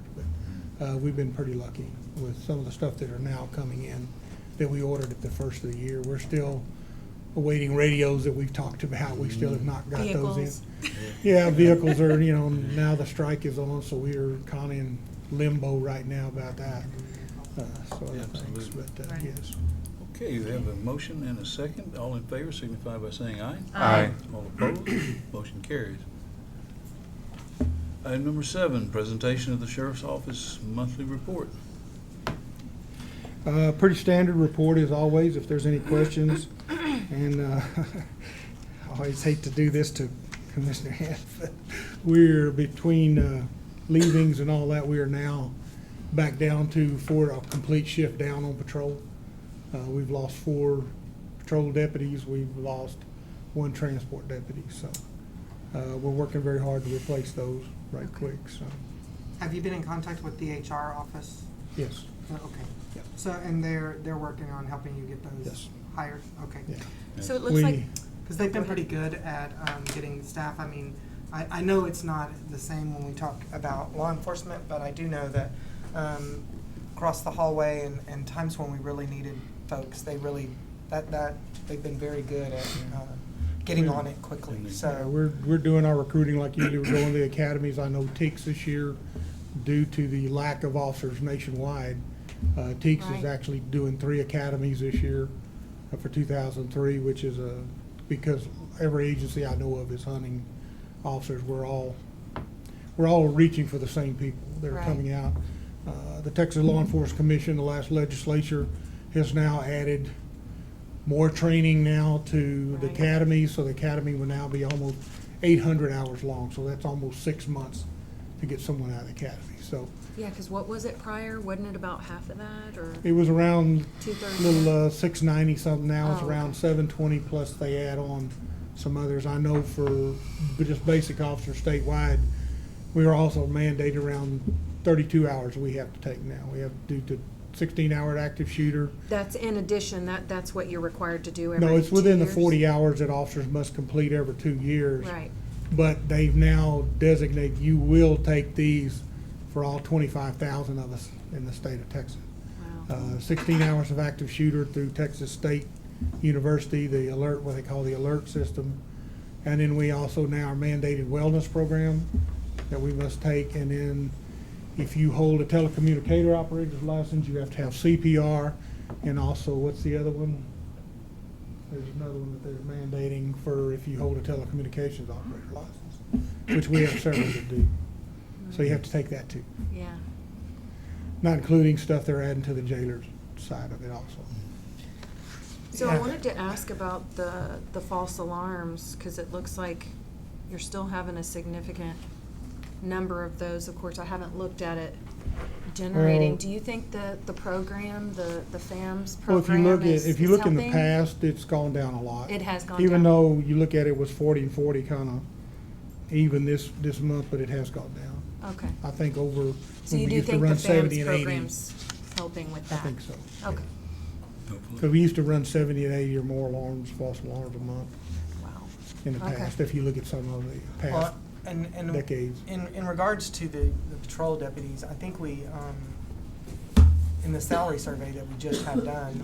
But we've been pretty lucky with some of the stuff that are now coming in that we ordered at the first of the year. We're still awaiting radios that we've talked about. We still have not got those in. Vehicles. Yeah, vehicles are, now the strike is on, so we're kind of in limbo right now about that. Sort of things, but Right. yes. Okay, we have a motion and a second. All in favor signify by saying aye. Aye. All opposed, motion carries. Item number 7, presentation of the Sheriff's Office monthly report. Pretty standard report as always, if there's any questions. And I always hate to do this to Commissioner Hand, but we're between leavings and all that, we are now back down to a complete shift down on patrol. We've lost 4 patrol deputies, we've lost 1 transport deputy, so we're working very hard to replace those right quick, so, Have you been in contact with the HR office? yes. Okay. Yeah. So, and they're working on helping you get those Yes. hired? Okay. Yeah. So it looks like, Because they've been pretty good at getting staff. I mean, I know it's not the same when we talk about law enforcement, but I do know that across the hallway and times when we really needed folks, they've been very good at getting on it quickly. Yeah, So we're doing our recruiting like usually. We're going to the academies. I know TEEX this year, due to the lack of officers nationwide, TEEX is Right. actually doing 3 academies this year for 2003, which is because every agency I know of is hunting officers. We're all reaching for the same people that are Right. coming out. The Texas Law Enforcement Commission, the last legislature, has now added more training now to the Right. academy, so the academy will now be almost 800 hours long, so that's almost 6 months to get someone out of the academy. So yeah, because what was it prior? Wasn't it about half of that, or? it was around 2/3 little 690 something. Now it's Oh, around okay. 720, plus they add on some others. I know for just basic officers statewide, we are also mandated around 32 hours we have to take now. We have due to 16-hour active shooter. That's in addition, that's what you're required to do every No, it's 2 within the years? 40 hours that officers must complete every 2 years. Right, But they've now designated, you will take these for all 25,000 of us in the state of Texas. wow. 16 hours of active shooter through Texas State University, the alert, what they call the alert system. And then we also now are mandated wellness program that we must take. And then if you hold a telecommunicator operator's license, you have to have CPR. And also, what's the other one? There's another one that they're mandating for if you hold a telecommunications operator license, which we have several that do. So you have to take that too. Yeah. Not including stuff they're adding to the jailer's side of it also. So I Yeah. wanted to ask about the false alarms, because it looks like you're still having a significant number of those. Of course, I haven't looked at it generating. Well- Do you think the program, the FAMS Well, if you program look at, is if you look in the helping? past, it's gone down a lot. It has gone Even down. though you look at it was 40 and 40 kind of even this month, but it has gone down. Okay. I think over, So when you we do used to think the run 70 FAMS and 80. program's helping with I that? think so. Okay. Because we used to run 70 and 80 or more alarms, false alarms a month Wow. in the Okay. past, if you look at some of the past Well, and decades. in regards to the patrol deputies, I think we, in the salary survey that we just have done,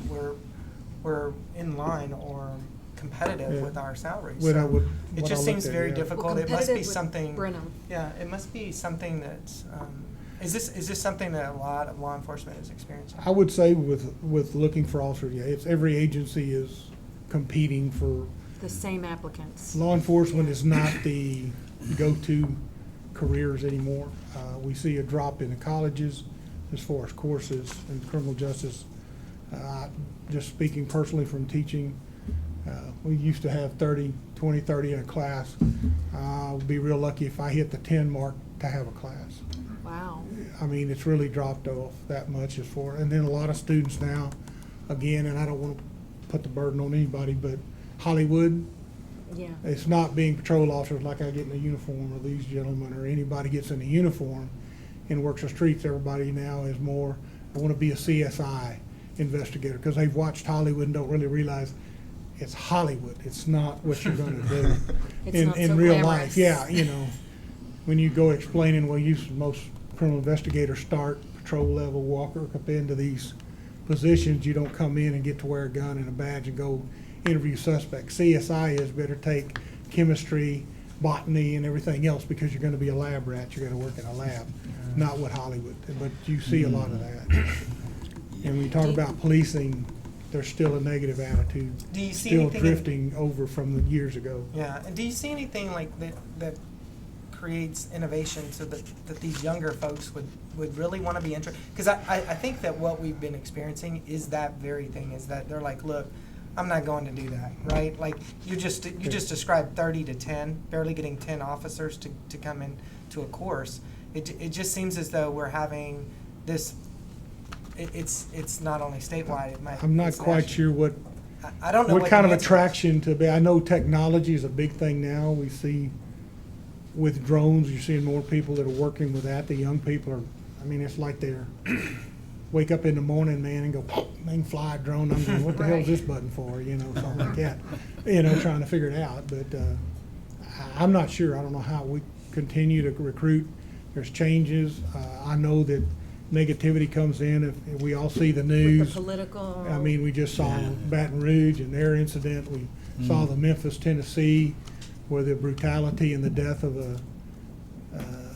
we're in line or competitive Yeah. with our salaries. What I So would- It what I just seems looked at, very yeah. difficult. Well, It must be competitive with something. Brenham. Yeah, it must be something that's, is this something that a lot of law enforcement is experiencing? I would say with looking for officers, yeah, it's every agency is competing for. The same applicants. Law enforcement is not the go-to careers anymore. We see a drop in the colleges as far as courses in criminal justice. Just speaking personally from teaching, we used to have 20, 30 in a class. I would be real lucky if I hit the 10 mark to have a class. Wow. I mean, it's really dropped off that much as far, and then a lot of students now, again, and I don't want to put the burden on anybody, but Hollywood, Yeah. it's not being patrol officers like I get in a uniform, or these gentlemen, or anybody gets in a uniform and works the streets. Everybody now is more I want to be a CSI investigator, because they've watched Hollywood and don't really realize it's Hollywood. It's not what you're going to do It's not in so real glamorous. life. Yeah, you know, when you go explaining, well, most criminal investigators start patrol level, walk up into these positions. You don't come in and get to wear a gun and a badge and go interview suspects. CSI is better take chemistry, botany, and everything else, because you're going to be a lab rat. You're going to work in a lab, not what Hollywood. But you see a lot of that. And when you talk about policing, there's still a negative attitude. Do you see still anything drifting over from the years ago? Yeah, and do you see anything like that creates innovation so that these younger folks would really want to be interested? Because I think that what we've been experiencing is that very thing, is that they're like, look, I'm not going to do that, right? Like you just described 30 to 10, barely getting 10 officers to come in to a course. It just seems as though we're having this. It's not only statewide. I'm not quite sure what. I don't know what kind of the answer is. attraction to be. I know technology is a big thing now. We see with drones, you're seeing more people that are working with that. The young people are. I mean, it's like they're wake up in the morning, man, and go, they can fly a drone. I'm going, what the hell is this button for? You know, something like that. You know, trying to figure it out. But I'm not sure. I don't know how we continue to recruit. There's changes. I know that negativity comes in if we all see the news. With the political. I mean, we just saw Baton Rouge and their incident. We saw the Memphis, Tennessee, where the brutality and the death of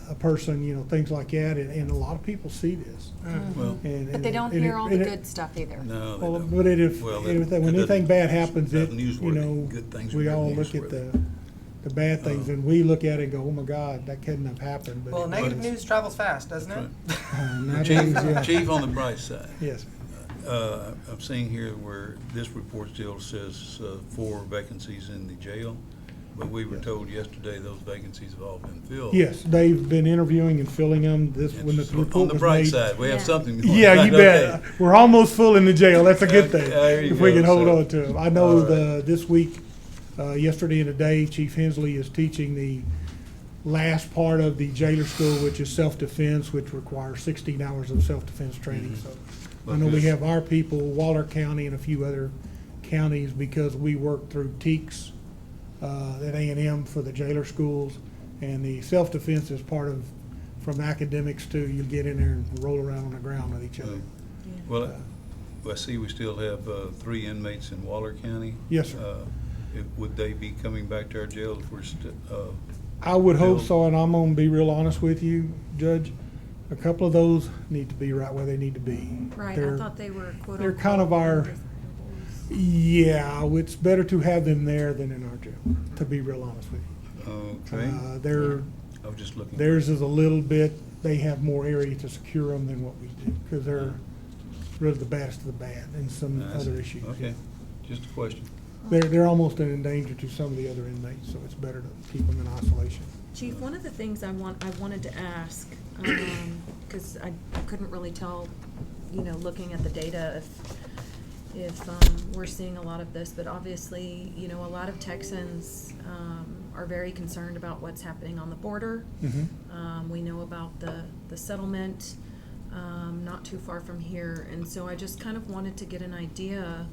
a person, you know, things like that. And a lot of people see this. Well, But they don't hear all the good stuff either. No, they Well, don't. but when anything bad happens, not you newsworthy. know, Good things we are all good look at newsworthy. the bad things, and we look at it and go, oh my God, that couldn't have happened. But Well, it negative was. news travels fast, doesn't it? Nowadays, yeah. Chief, on the bright side. Yes. I'm seeing here where this report still says 4 vacancies in the jail, but we were told yesterday those vacancies have all been filled. Yes, they've been interviewing and filling them. When the So report on the was bright made. side, we have something. Yeah, you bet. Okay. We're almost full in the jail. That's a good thing. There you If we go. can hold So- on to them. I know All right. this week, yesterday and today, Chief Hensley is teaching the last part of the jailer school, which is self-defense, which requires 16 hours of self-defense training. So I know we have our people, Waller County and a few other counties, because we work through TEEX at A&M for the jailer schools. And the self-defense is part of, from academics to, you get in there and roll around on the ground with each other. Well, I see we still have 3 inmates in Waller County. Yes, sir. Would they be coming back to our jail if we're I would hope Bill? so, and I'm gonna be real honest with you, Judge. A couple of those need to be right where they need to be. Right, They're- I thought they were quote They're kind of our, yeah, it's better to have them there than in our jail, to be real honest with you. Okay. I was just looking. Theirs is a little bit, they have more area to secure them than what we do, because they're really the baddest of the bad and some I see. other issues. Okay, just a question. They're almost an endanger to some of the other inmates, so it's better to keep them in isolation. Chief, one of the things I wanted to ask, because I couldn't really tell, you know, looking at the data, if we're seeing a lot of this, but obviously, you know, a lot of Texans are very concerned about what's happening on the border. We know about the settlement not too far from here, and so I just kind of wanted to get an idea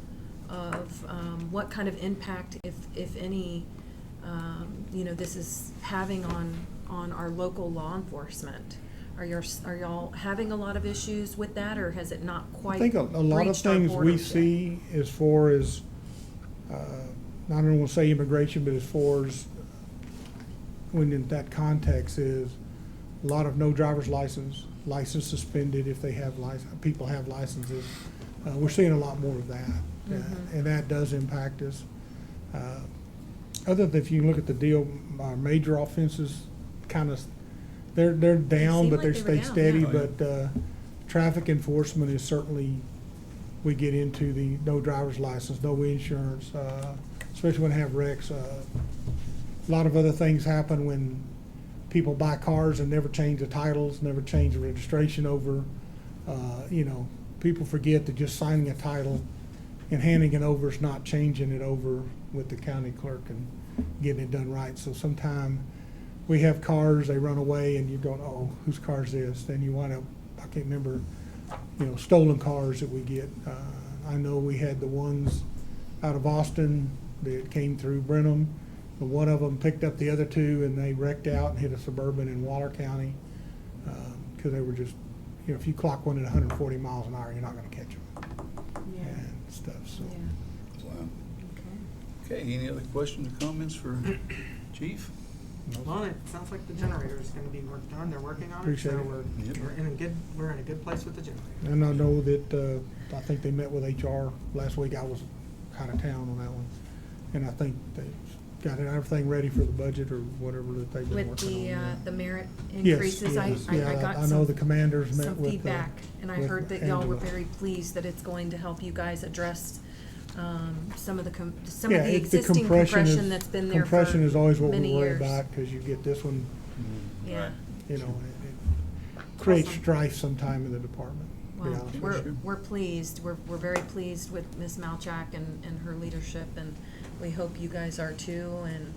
of what kind of impact, if any, you know, this is having on our local law enforcement. Are y'all having a lot of issues with that, or has it not quite I think a lot of reached our things we borders yet? see as far as, I don't want to say immigration, but as far as when in that context is a lot of no driver's license suspended if they have people have licenses. We're seeing a lot more of that, and that does impact us. Other than if you look at the deal, our major offenses kind of, they're down, seem but like they they were stay down, steady. yeah. But traffic enforcement is certainly, we get into the no driver's license, no insurance, especially when they have wrecks. A lot of other things happen when people buy cars and never change the titles, never change the registration over. You know, people forget that just signing a title and handing it over is not changing it over with the county clerk and getting it done right. So sometime we have cars, they run away and you're going, oh, whose car is this? Then you wind up, I can't remember, stolen cars that we get. I know we had the ones out of Austin that came through Brenham, but one of them picked up the other two and they wrecked out and hit a Suburban in Waller County, because they were just, if you clock one at 140 miles an hour, you're not going to catch them and stuff. So. Wow. Okay, any other questions or comments for Chief? Well, it sounds like the generator is going to be worked on. They're working on Appreciate it, so it. we're in a good place with the generator. And I know that, I think they met with HR last week. I was out of town on that one. And I think they got everything ready for the budget or whatever that they've been With working on. the merit Yes, increases, yes. I Yeah, got I know some, the commanders met some with, feedback, and I with heard that y'all were Angela. very pleased that it's going to help you guys address some of the Yeah, the it's the existing compression that's been there for compression is always what we many worry years. about, because you get this one, Yeah. it creates strife sometime in the department, to be Well, honest with you. we're pleased. We're very pleased with Ms. Malchak and her leadership, and we hope you guys are too, and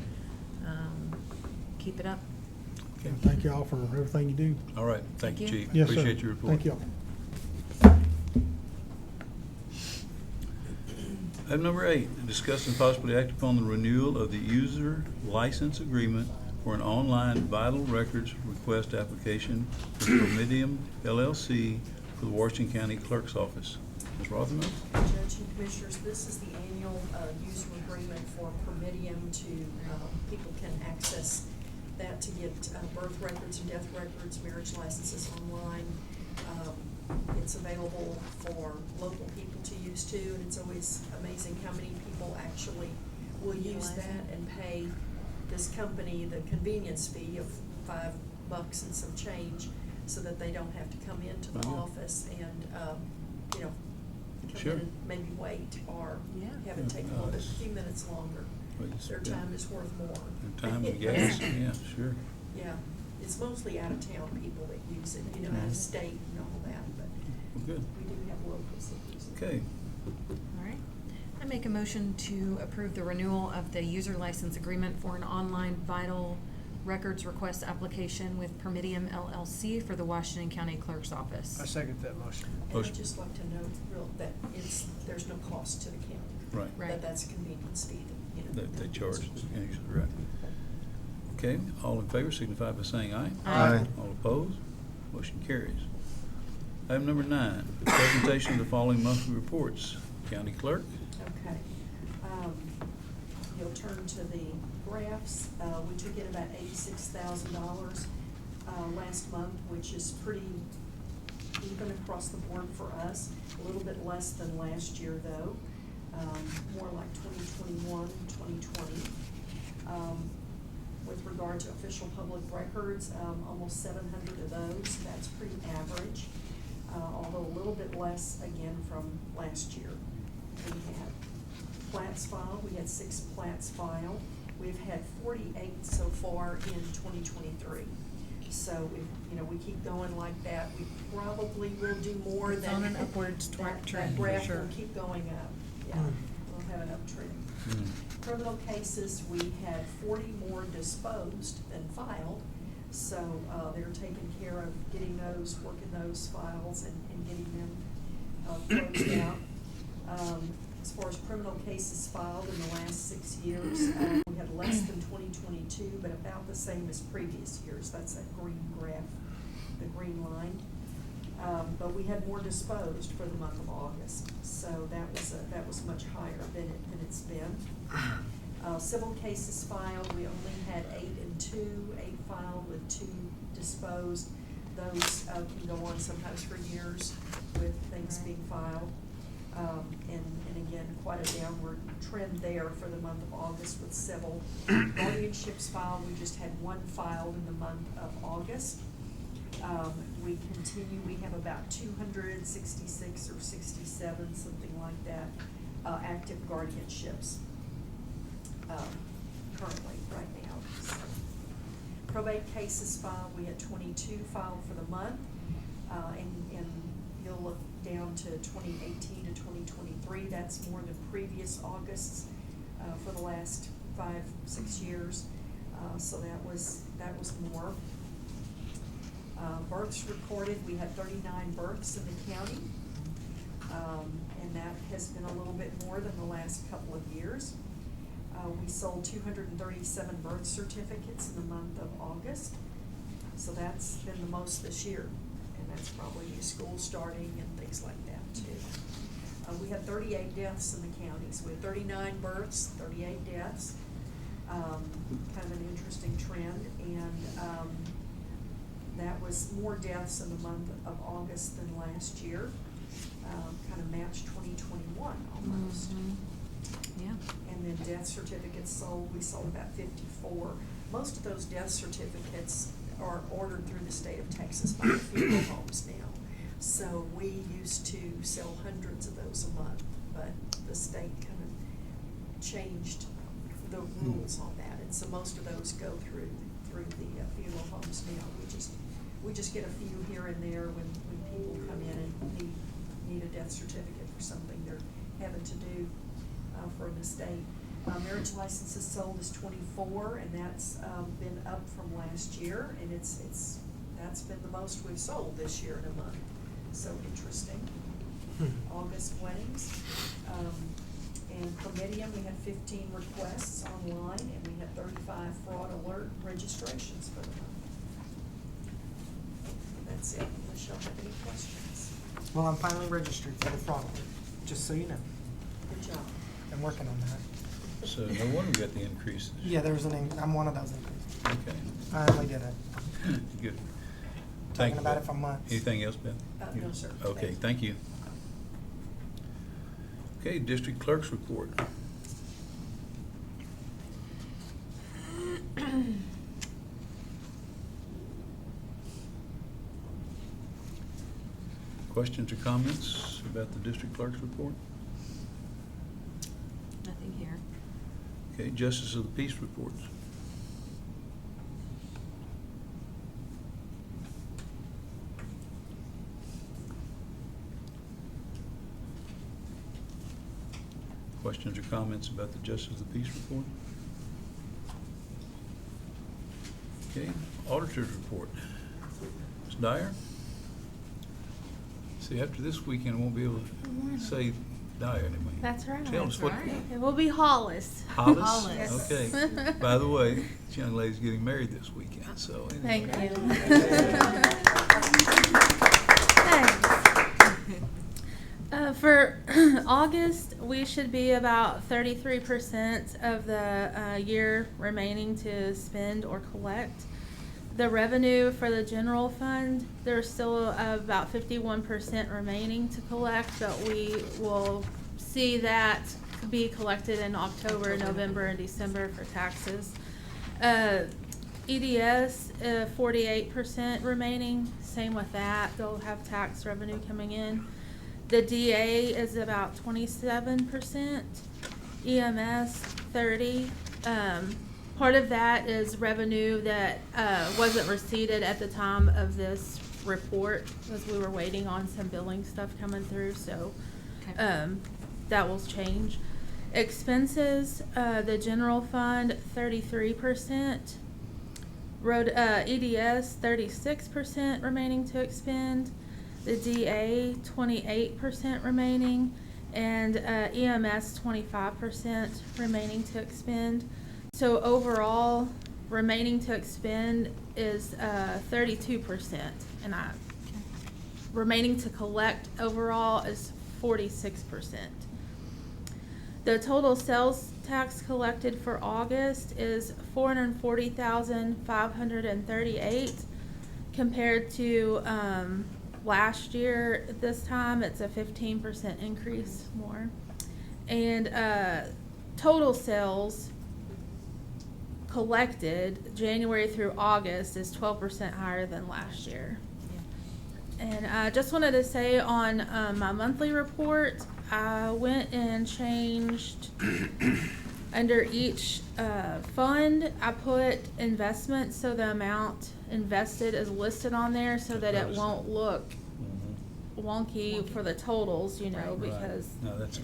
keep it up. Okay. Thank you all for everything you do. All right, thank you, Thank you. Chief. Yes, sir. Appreciate your report. Thank you all. Item number 8, discuss and possibly act upon the renewal of the user license agreement for an online vital records request application with Promedium LLC for the Washington County Clerk's Office. Ms. Rothermel? Judge and Commissioners, this is the annual user agreement for Promedium to, people can access that to get birth records and death records, marriage licenses online. It's available for local people to use too, and it's always amazing how many people actually will use that and pay this company the convenience fee of $5 and some change, so that they don't have to come into the office and, come Sure. in and maybe wait or have it take a little bit, a few minutes longer. Their time is worth more. Time and gas, yeah, sure. Yeah, it's mostly out-of-town people that use it, out of state and all that, but Well, good. we do have locals that use it. Okay. All right. I make a motion to approve the renewal of the user license agreement for an online vital records request application with Promedium LLC for the Washington County Clerk's Office. I second that motion. And I'd just like to note that there's no cost to the county. Right. That that's a convenience fee that, They charge, right. Okay, all in favor signify by saying aye. Aye. All opposed? Motion carries. Item number 9, presentation of the following monthly reports. County Clerk? Okay. You'll turn to the graphs. We took in about $86,000 last month, which is pretty even across the board for us. A little bit less than last year, though. More like 2021, 2020. With regard to official public records, almost 700 of those. That's pretty average, although a little bit less again from last year. We had plats filed. We had 6 plats filed. We've had 48 so far in 2023. So we keep going like that. We probably will do more It's than on an upwards that trend, for graph sure. will keep going up. Yeah, we'll have an uptrend. Criminal cases, we had 40 more disposed than filed, so they're taking care of getting those, working those files and getting them closed out. As far as criminal cases filed in the last 6 years, we had less than 2022, but about the same as previous years. That's that green graph, the green line. But we had more disposed for the month of August, so that was much higher than it's been. Civil cases filed, we only had 8 and 2, 8 filed with 2 disposed. Those can go on sometimes for years with things being filed. And again, quite a downward trend there for the month of August with civil. Guardianships filed, we just had 1 filed in the month of August. We continue, we have about 266 or 67, something like that, active guardianships currently, right now. So, probate cases filed, we had 22 filed for the month, and you'll look down to 2018 to 2023, that's more than previous Augusts for the last 5-6 years, so that was more. Births recorded, we had 39 births in the county. And that has been a little bit more than the last couple of years. We sold 237 birth certificates in the month of August. So that's been the most this year. And that's probably new school starting and things like that too. We had 38 deaths in the counties. We had 39 births, 38 deaths. Kind of an interesting trend. And that was more deaths in the month of August than last year. Kind of matched 2021 almost. Yeah. And then death certificates sold, we sold about 54. Most of those death certificates are ordered through the state of Texas by the funeral homes now. So we used to sell hundreds of those a month, but the state kind of changed the rules on that. And so most of those go through the funeral homes now. We just get a few here and there when people come in and need a death certificate for something they're having to do for an estate. Marriage licenses sold is 24, and that's been up from last year, and that's been the most we've sold this year in a month. So interesting. August weddings. And Promedium, we had 15 requests online, and we had 35 fraud alert registrations for the month. That's it, unless y'all have any questions. Well, I'm finally registered for the fraud alert, just so you know. Good job. I'm working on that. So no wonder we got the increases. Yeah, I'm one of those increases. Okay. I finally did it. Good. Talking you, about Beth. it for months. Anything else, Beth? No, sir. Okay, thank you. Okay, district clerk's report. Questions or comments about the district clerk's report? Nothing here. Okay, justice of the peace reports. Questions or comments about the justice of the peace report? Okay, auditor's report. Ms. Dyer? See, after this weekend, I won't be able to say Dyer anymore. That's right. Tell us what. It will be Hollis. Hollis? Yes. Okay. By the way, this young lady's getting married this weekend, so. Anyway. Thank you. Thanks. For August, we should be about 33% of the year remaining to spend or collect. The revenue for the general fund, there's still about 51% remaining to collect, but we will see that be collected in October, November, and December for taxes. EDS, 48% remaining, same with that. They'll have tax revenue coming in. The DA is about 27%, EMS 30%. Part of that is revenue that wasn't receipted at the time of this report, because we were waiting on some billing stuff coming through, so that will change. Expenses, the general fund 33%, road EDS 36% remaining to expend, the DA 28% remaining, and EMS 25% remaining to expend. So overall, remaining to expend is 32%, and remaining to collect overall is 46%. The total sales tax collected for August is $440,538, compared to last year at this time. It's a 15% increase more, and total sales collected January through August is 12% higher than last year. And I just wanted to say on my monthly report, I went and changed under each fund. I put investment, so the amount invested is listed on there, so that it won't look wonky for the totals, you know, because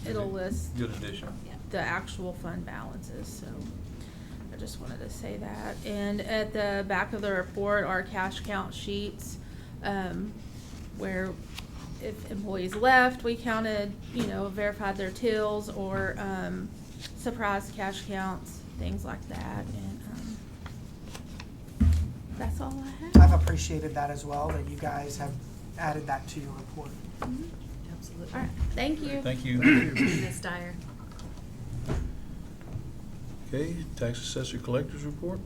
it'll list good addition. The actual fund balances. So I just wanted to say that. And at the back of the report are cash count sheets where if employees left, we counted, verified their tills or surprise cash counts, things like that. And that's all I have. I've appreciated that as well, that you guys have added that to your report. Absolutely. All right, thank you. Thank you. Ms. Dyer. Okay, tax assessor collector's report.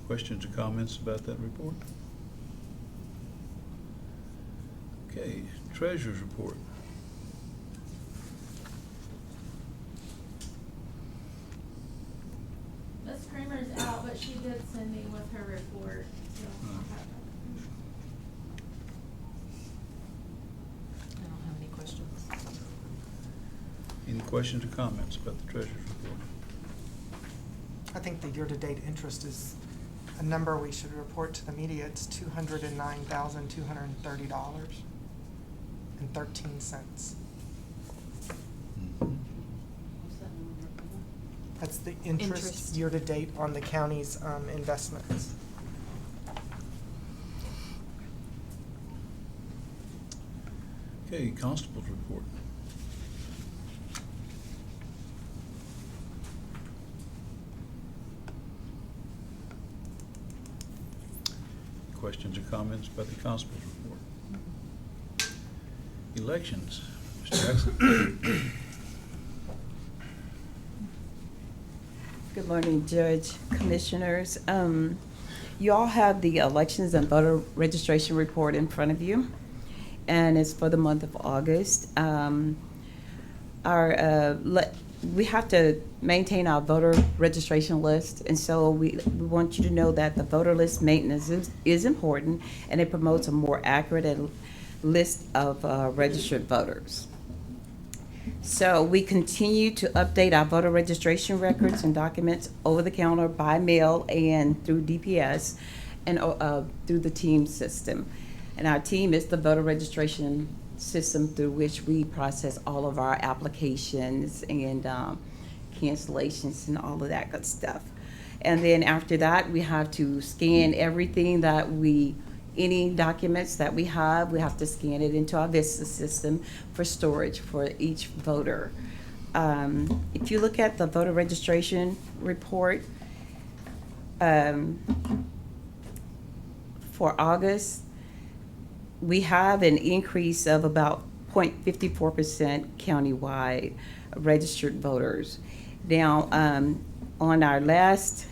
Questions or comments about that report? Okay, treasurer's report. Ms. Kramer's out, but she did send me with her report. So I'll have that. I don't have any questions. Any questions or comments about the treasurer's report? I think the year-to-date interest is a number we should report to the media. It's $209,230.13. That's the interest year-to-date on the county's investments. Okay, constable's report. Questions or comments about the constable's report? Elections, Mr. Jackson. Good morning, Judge, Commissioners. You all have the elections and voter registration report in front of you, and it's for the month of August. We have to maintain our voter registration list, and so we want you to know that the voter list maintenance is important, and it promotes a more accurate list of registered voters. So we continue to update our voter registration records and documents over the counter, by mail, and through DPS, and through the TEAM system. And our TEAM is the voter registration system through which we process all of our applications and cancellations and all of that good stuff. And then after that, we have to scan everything that any documents that we have to scan it into our VISTA system for storage for each voter. If you look at the voter registration report for August, we have an increase of about 0.54% countywide registered voters. Now, at our last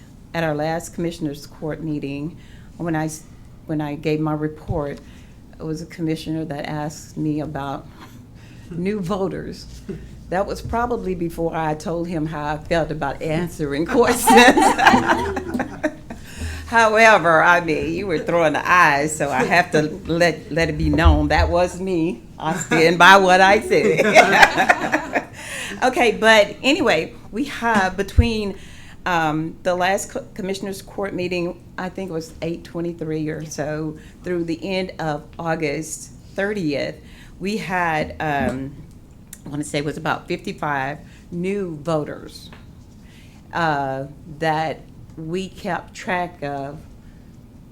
Commissioners Court meeting, when I gave my report, it was a commissioner that asked me about new voters. That was probably before I told him how I felt about answering questions. However, you were throwing the eyes, so I have to let it be known that was me. I stand by what I said. Okay, but anyway, we have between the last Commissioners Court meeting, I think it was 8/23 or so, through the end of August 30th, we had, I want to say it was about 55 new voters that we kept track of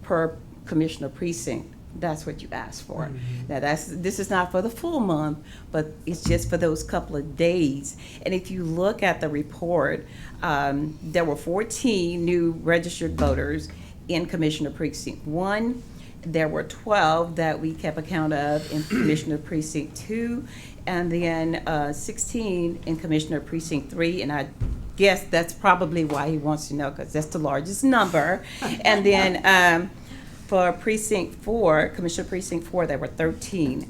per commissioner precinct. That's what you asked for. Mm-hmm. Now this is not for the full month, but it's just for those couple of days. And if you look at the report, there were 14 new registered voters in Commissioner Precinct 1. There were 12 that we kept account of in Commissioner Precinct 2, and then 16 in Commissioner Precinct 3. And I guess that's probably why he wants to know, because that's the largest number. And then for Precinct 4, Commissioner Precinct 4, there were 13.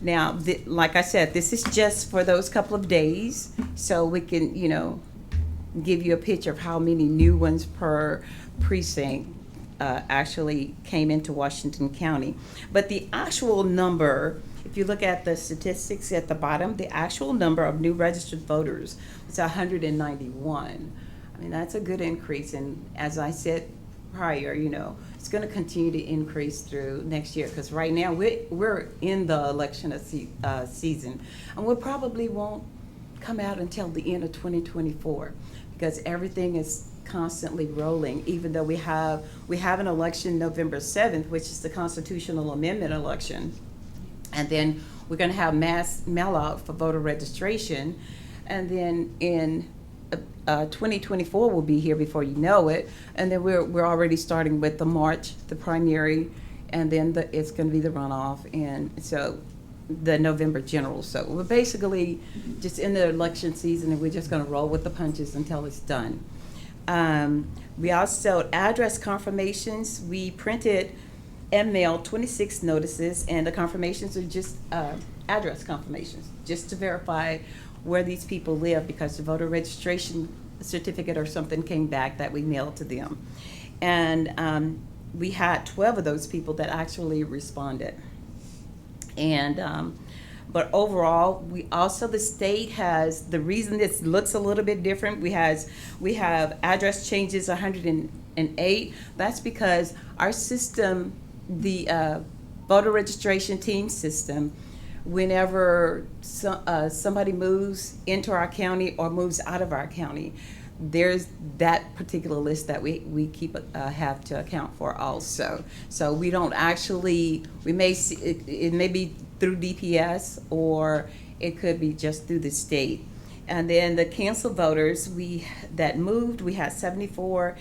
Now, like I said, this is just for those couple of days, so we can, give you a picture of how many new ones per precinct actually came into Washington County. But the actual number, if you look at the statistics at the bottom, the actual number of new registered voters was 191. I mean, that's a good increase, and as I said prior, it's going to continue to increase through next year, because right now we're in the election season, and we probably won't come out until the end of 2024 because everything is constantly rolling, even though we have an election November 7th, which is the constitutional amendment election. And then we're going to have mass mail-out for voter registration. And then in 2024 will be here before you know it. And then we're already starting with the March, the primary, and then it's going to be the runoff. And so the November general. So we're basically just in the election season, and we're just going to roll with the punches until it's done. We also address confirmations. We printed and mailed 26 notices, and the confirmations are just address confirmations, just to verify where these people live, because the voter registration certificate or something came back that we mailed to them. And we had 12 of those people that actually responded. And but overall, we also, the state has, the reason this looks a little bit different, we have address changes 108. That's because our system, the voter registration team system, whenever somebody moves into our county or moves out of our county, there's that particular list that we keep have to account for also. So we don't actually, we may see it may be through DPS, or it could be just through the state. And then the canceled voters that moved, we had 74,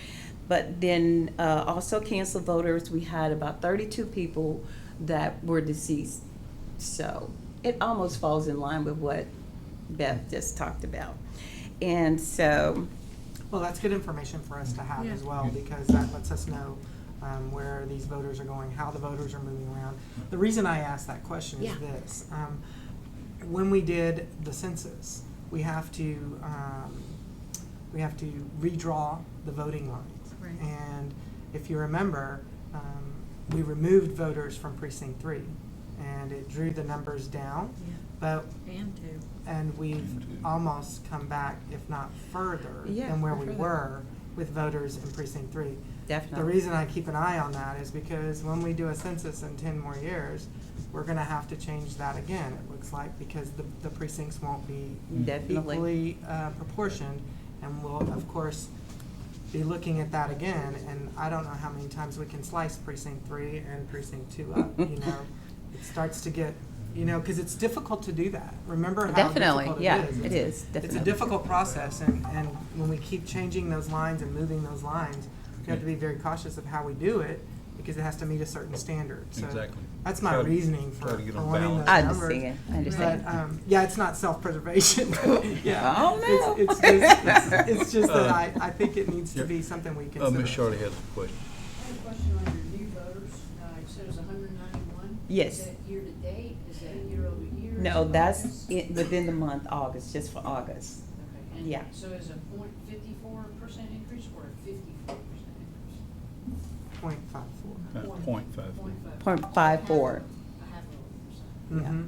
but then also canceled voters, we had about 32 people that were deceased. So it almost falls in line with what Beth just talked about. And so, well, that's good information for us to have Yeah. as well, because that lets us know where these voters are going, how the voters are moving around. The reason I asked that question is this. When we did the census, we have to redraw the voting lines. Right. And if you remember, we removed voters from precinct 3, and it drew the numbers down. Yeah. But And 2. and we've almost come back, if not further, Yeah, than where we further. were with voters in precinct 3. definitely. The reason I keep an eye on that is because when we do a census in 10 more years, we're gonna have to change that again, it looks like, because the precincts won't be Definitely. equally proportioned, and we'll, of course, be looking at that again, and I don't know how many times we can slice precinct 3 and precinct 2 up, you know? It starts to get, you know, because it's difficult to do that. Remember how Definitely, difficult it yeah, is. it is, It's a definitely. difficult process, and when we keep changing those lines and moving those lines, we have to be very cautious of how we do it, because it has to meet a certain standard. So Exactly. that's my Try to- reasoning try for to get for them wanting those balanced. numbers. I understand. But, yeah, it's not self-preservation. Yeah. Oh, no. It's just that I think it needs to Yep. be something we consider. Ms. Charlie has a question. I have a question on your new voters. It says 191. Yes. Is that year to date? Is that year over year? No, Is it that's August? within the month, August, just for August. Okay, and Yeah. so is a 0.54% increase or a 54% increase? 0.54. 0.5. 0.54. A half a Yeah. Mhm.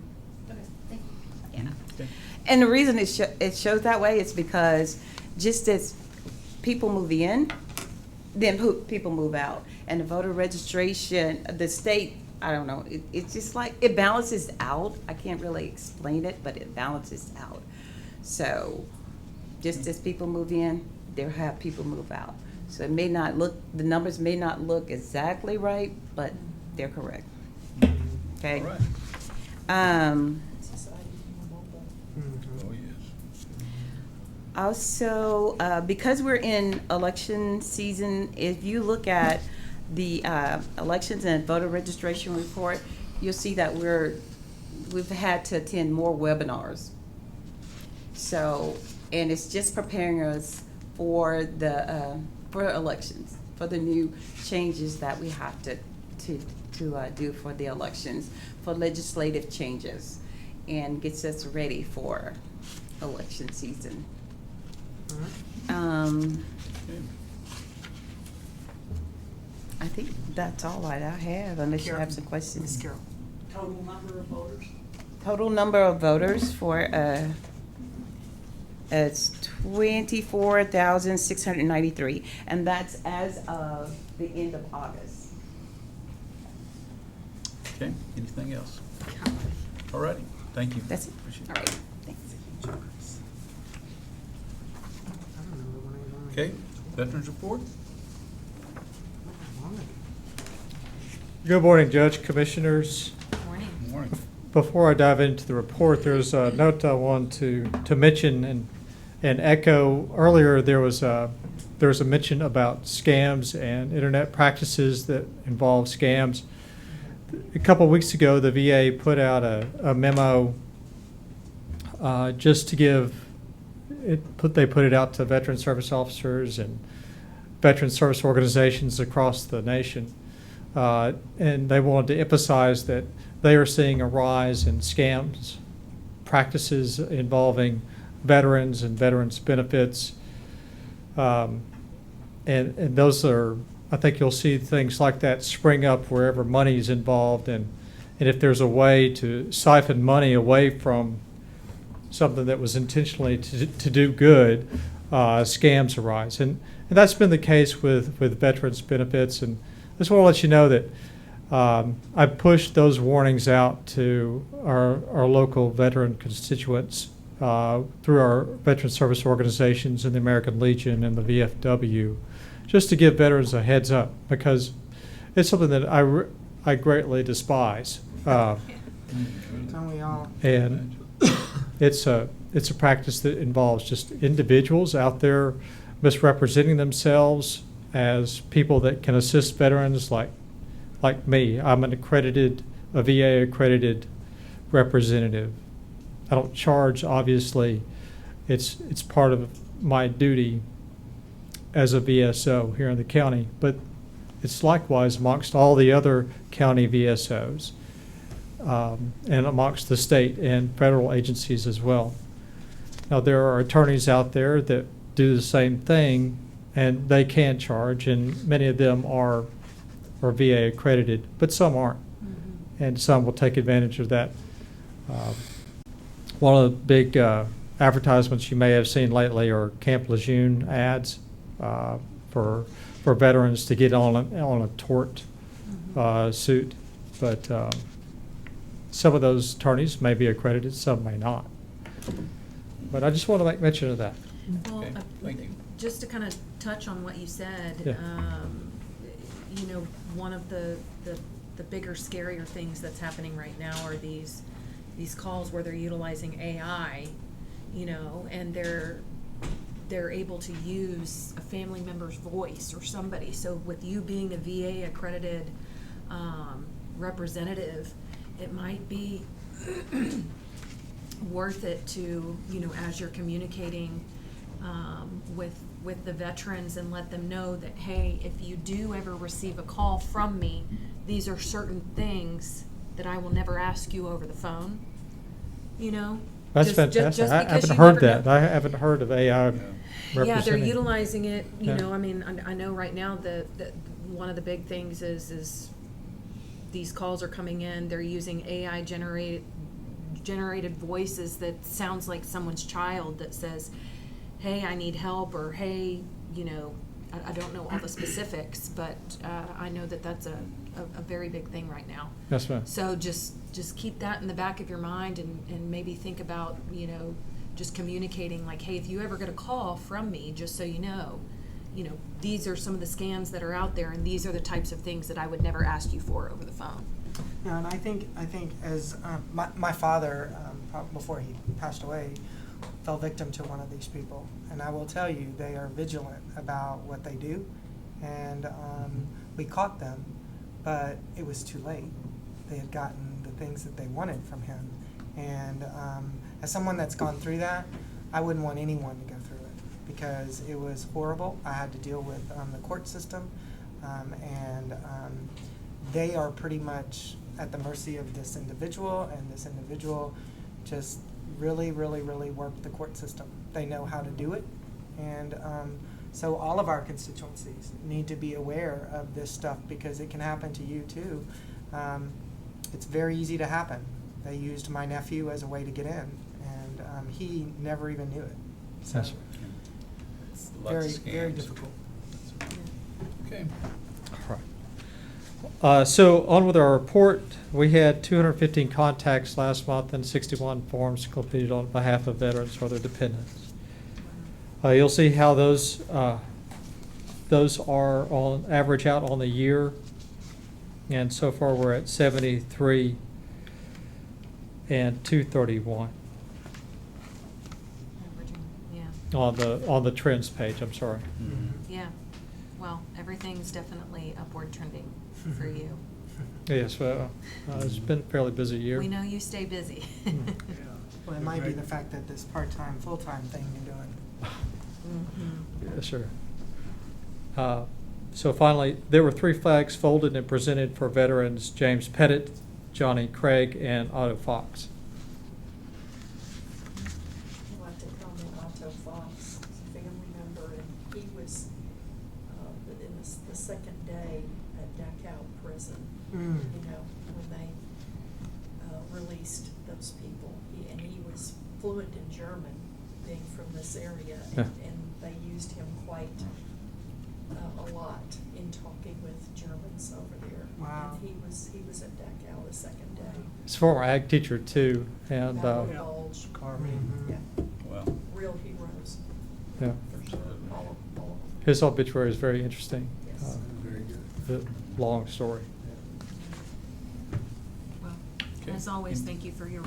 Okay, thank you. Yeah. Okay. And the reason it shows that way is because just as people move in, then people move out. And the voter registration, the state, I don't know, it's just like, it balances out. I can't really explain it, but it balances out. So just as people move in, they'll have people move out. So it may not look, the numbers may not look exactly right, but they're correct. Okay? All right. Mhm. Oh, yes. Also, because we're in election season, if you look at the elections and voter registration report, you'll see that we've had to attend more webinars. So, and it's just preparing us for the for elections, for the new changes that we have to do for the elections, for legislative changes, and gets us ready for election season. I think that's all I have, unless you have some questions. Ms. Carroll. Total number of voters? Total number of voters for, it's 24,693, and that's as of the end of August. Okay, anything else? All righty, thank you. That's it. Appreciate All right, thanks. Okay, Veterans Report? Good morning, Judge, Commissioners. Good morning. Before I dive into the report, there's a note I want to mention and echo. Earlier, there was a mention about scams and internet practices that involve scams. A couple of weeks ago, the VA put out a memo just to they put it out to veteran service officers and veteran service organizations across the nation. And they wanted to emphasize that they are seeing a rise in scams, practices involving veterans and veterans benefits. And those are, I think you'll see things like that spring up wherever money is involved. And if there's a way to siphon money away from something that was intentionally to do good, scams arise. And that's been the case with veterans benefits. And I just want to let you know that I pushed those warnings out to our local veteran constituents through our veteran service organizations and the American Legion and the VFW, just to give veterans a heads up, because it's something that I greatly despise. Don't we all? And it's a practice that involves just individuals out there misrepresenting themselves as people that can assist veterans like me. I'm a VA accredited representative. I don't charge, obviously. It's part of my duty as a VSO here in the county, but it's likewise amongst all the other county VSOs and amongst the state and federal agencies as well. Now, there are attorneys out there that do the same thing, and they can charge, and many of them are VA accredited, but some aren't, and some will take advantage of that. One of the big advertisements you may have seen lately are Camp Lejeune ads for veterans to get on a tort suit, but some of those attorneys may be accredited, some may not. But I just want to make mention of that. Well, Okay, thank you. just to kind of touch on what you said, Yeah. you know, one of the bigger, scarier things that's happening right now are these calls where they're utilizing AI, you know, and they're able to use a family member's voice or somebody. So with you being a VA accredited representative, it might be worth it to, you know, as you're communicating with the veterans, and let them know that, hey, if you do ever receive a call from me, these are certain things that I will never ask you over the phone, you know? That's fantastic. I haven't heard that. I haven't heard of AI representing. Yeah, they're utilizing it, you Yeah. know, I mean, I know right now that one of the big things is these calls are coming in, they're using AI generated voices that sounds like someone's child that says, hey, I need help, or hey, you know, I don't know all the specifics, but I know that that's a very big thing right now. Yes, ma'am. So just keep that in the back of your mind, and maybe think about, you know, just communicating like, hey, if you ever get a call from me, just so you know, these are some of the scams that are out there, and these are the types of things that I would never ask you for over the phone. Yeah, and I think as my father, before he passed away, fell victim to one of these people, and I will tell you, they are vigilant about what they do, and we caught them, but it was too late. They had gotten the things that they wanted from him, and as someone that's gone through that, I wouldn't want anyone to go through it, because it was horrible. I had to deal with the court system, and they are pretty much at the mercy of this individual, and this individual just really work the court system. They know how to do it, and so all of our constituencies need to be aware of this stuff, because it can happen to you too. It's very easy to happen. They used my nephew as a way to get in, and he never even knew it. So Yes. it's Lots of very scams. difficult. Okay. So on with our report, we had 215 contacts last month and 61 forms completed on behalf of veterans or their dependents. You'll see how those are on average out on the year. And so far, we're at 73 and 231 Yeah, on the trends page. I'm sorry. yeah. Well, everything's definitely upward trending for you. Yes, it's been a fairly busy year. We know you stay busy. Well, it might be the fact that this part-time, full-time thing you're doing. Yes, sir. So finally, there were 3 flags folded and presented for veterans James Pettit, Johnny Craig, and Otto Fox. I'd like to comment Otto Fox, he's a family member, and he was, in the second day at Dachau prison, Mm. you know, when they, released those people. And he was fluent in German, being from this area, Yeah. and they used him quite, a lot in talking with Germans over there. Wow. And he was at Dachau the second day. He's a former ag teacher too, and Valerie Bulge, Mhm. yeah, Wow. real heroes. yeah, All of them. his obituary is very interesting. Yes. Very good. The long story. Well, Okay. as always, thank you for your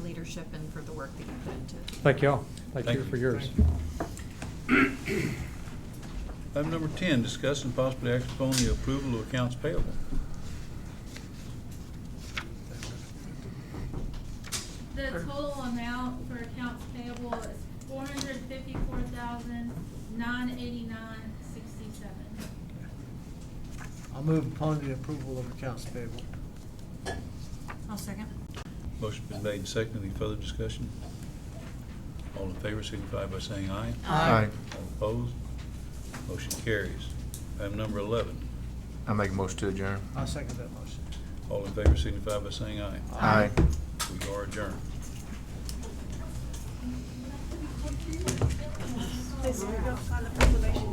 leadership and for the work that you put into it. Thank you all. Thank Thank you you. for yours. Item number 10, discuss and possibly act upon the approval of accounts payable. The total amount for accounts payable is $454,989.67. I'll move upon the approval of accounts payable. I'll second. Motion been made and seconded. Any further discussion? All in favor signify by saying aye. Aye. All opposed? Motion carries. Item number 11. I make a motion to adjourn. I'll second that motion. All in favor signify by saying aye. Aye. We are adjourned.